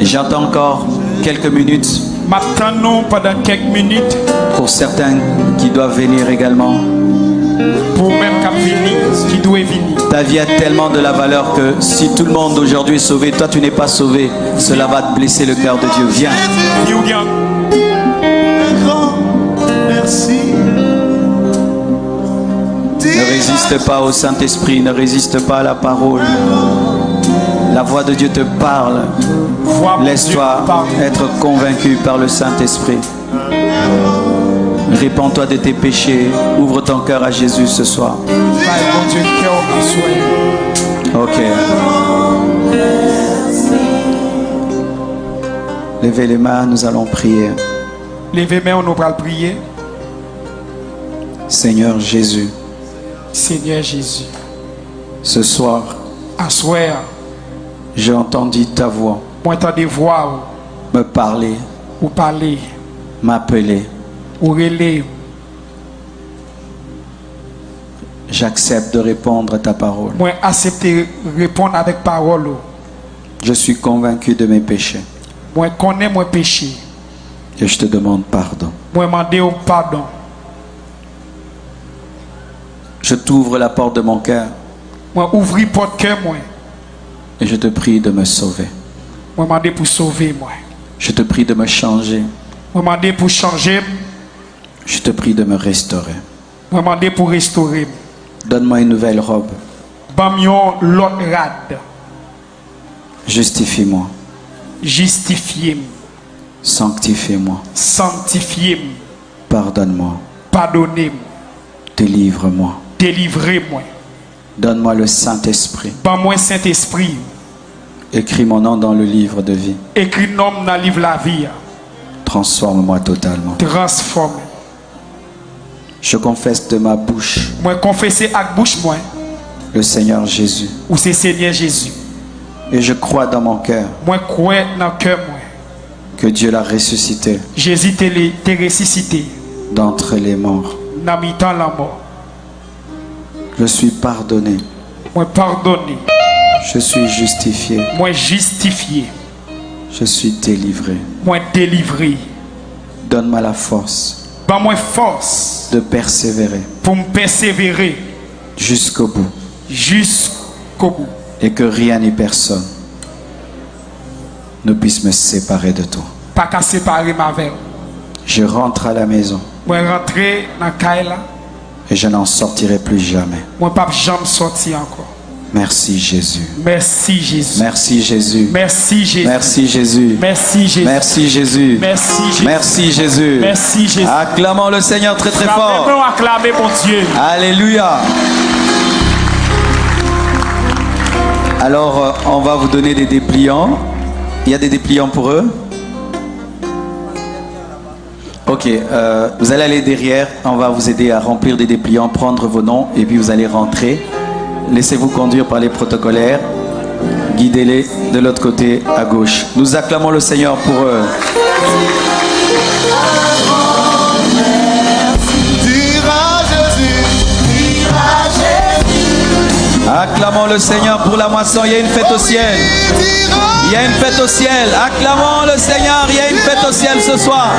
J'attends encore quelques minutes M'attendons pendant quelques minutes pour certains qui doivent venir également. pour même qui venir, qui doit venir. Ta vie a tellement de la valeur que si tout le monde aujourd'hui est sauvé, toi tu n'es pas sauvé, cela va te blesser le cœur de Dieu. Viens. Viens, viens. Un grand merci. Ne résiste pas au Saint-Esprit, ne résiste pas à la parole. La voix de Dieu te parle. Vois mon Laisse-toi Dieu parler. être convaincu par le Saint-Esprit. Répands-toi de tes péchés. Ouvre ton cœur à Jésus ce soir. Vai, bon Dieu, cœur en soi. Ok. Levez les mains, nous allons prier. Levez main, on nous va prier. Seigneur Jésus, Seigneur Jésus, ce soir, à soir, j'ai entendu ta voix moi t'entends voix me parler, ou parler, m'appeler. ou relayer. J'accepte de répondre à ta parole. Moi accepter répondre avec parole. Je suis convaincu de mes péchés Moi connais mon péché. et je te demande pardon. Moi demander pardon. Je t'ouvre la porte de mon cœur Moi ouvrir porte cœur moi. et je te prie de me sauver. Moi demander pour sauver moi. Je te prie de me changer. Moi demander pour changer. Je te prie de me restaurer. Moi demander pour restaurer. Donne-moi une nouvelle robe. Bamion l'autre rade. Justifie-moi. Justifier. Sanctifie-moi. Sanctifier. Pardonne-moi. Pardonner. Délivre-moi. Délivrer-moi. Donne-moi le Saint-Esprit. Ban moi Saint-Esprit. Écris mon nom dans le livre de vie. Écris nom dans le livre la vie. Transforme-moi totalement. Transforme. Je confesse de ma bouche Moi confesser avec bouche moi le Seigneur Jésus. ou c'est Seigneur Jésus. Et je crois dans mon cœur Moi crois dans le cœur moi. que Dieu l'a ressuscité Jésus t'est ressuscité d'entre les morts. dans le temps la mort. Je suis pardonné. Moi pardonné. Je suis justifié. Moi justifié. Je suis délivré. Moi délivré. Donne-moi la force Ban moi force de persévérer pour me persévérer jusqu'au bout jusqu'au bout. et que rien ni personne ne puisse me séparer de toi. Pas qu'à séparer ma vie. Je rentre à la maison Moi rentrer dans la caille là. et je n'en sortirai plus jamais. Moi pas jamais sortir encore. Merci Jésus. Merci Jésus. Merci Jésus. Merci Jésus. Merci Jésus. Merci Jésus. Merci Jésus. Merci Jésus. Merci Jésus. Merci Jésus. Acclamons le Seigneur très très fort. Acclamez, acclamez mon Dieu. Alléluia. Alors, on va vous donner des dépliants. Il y a des dépliants pour eux. Ok, vous allez aller derrière. On va vous aider à remplir des dépliants, prendre vos noms et puis vous allez rentrer. Laissez-vous conduire par les protocolaires. Guidez-les de l'autre côté à gauche. Nous acclamons le Seigneur pour eux. Acclamons le Seigneur pour la moisson. Il y a une fête au ciel. Il y a une fête au ciel. Acclamons le Seigneur. Il y a une fête au ciel ce soir.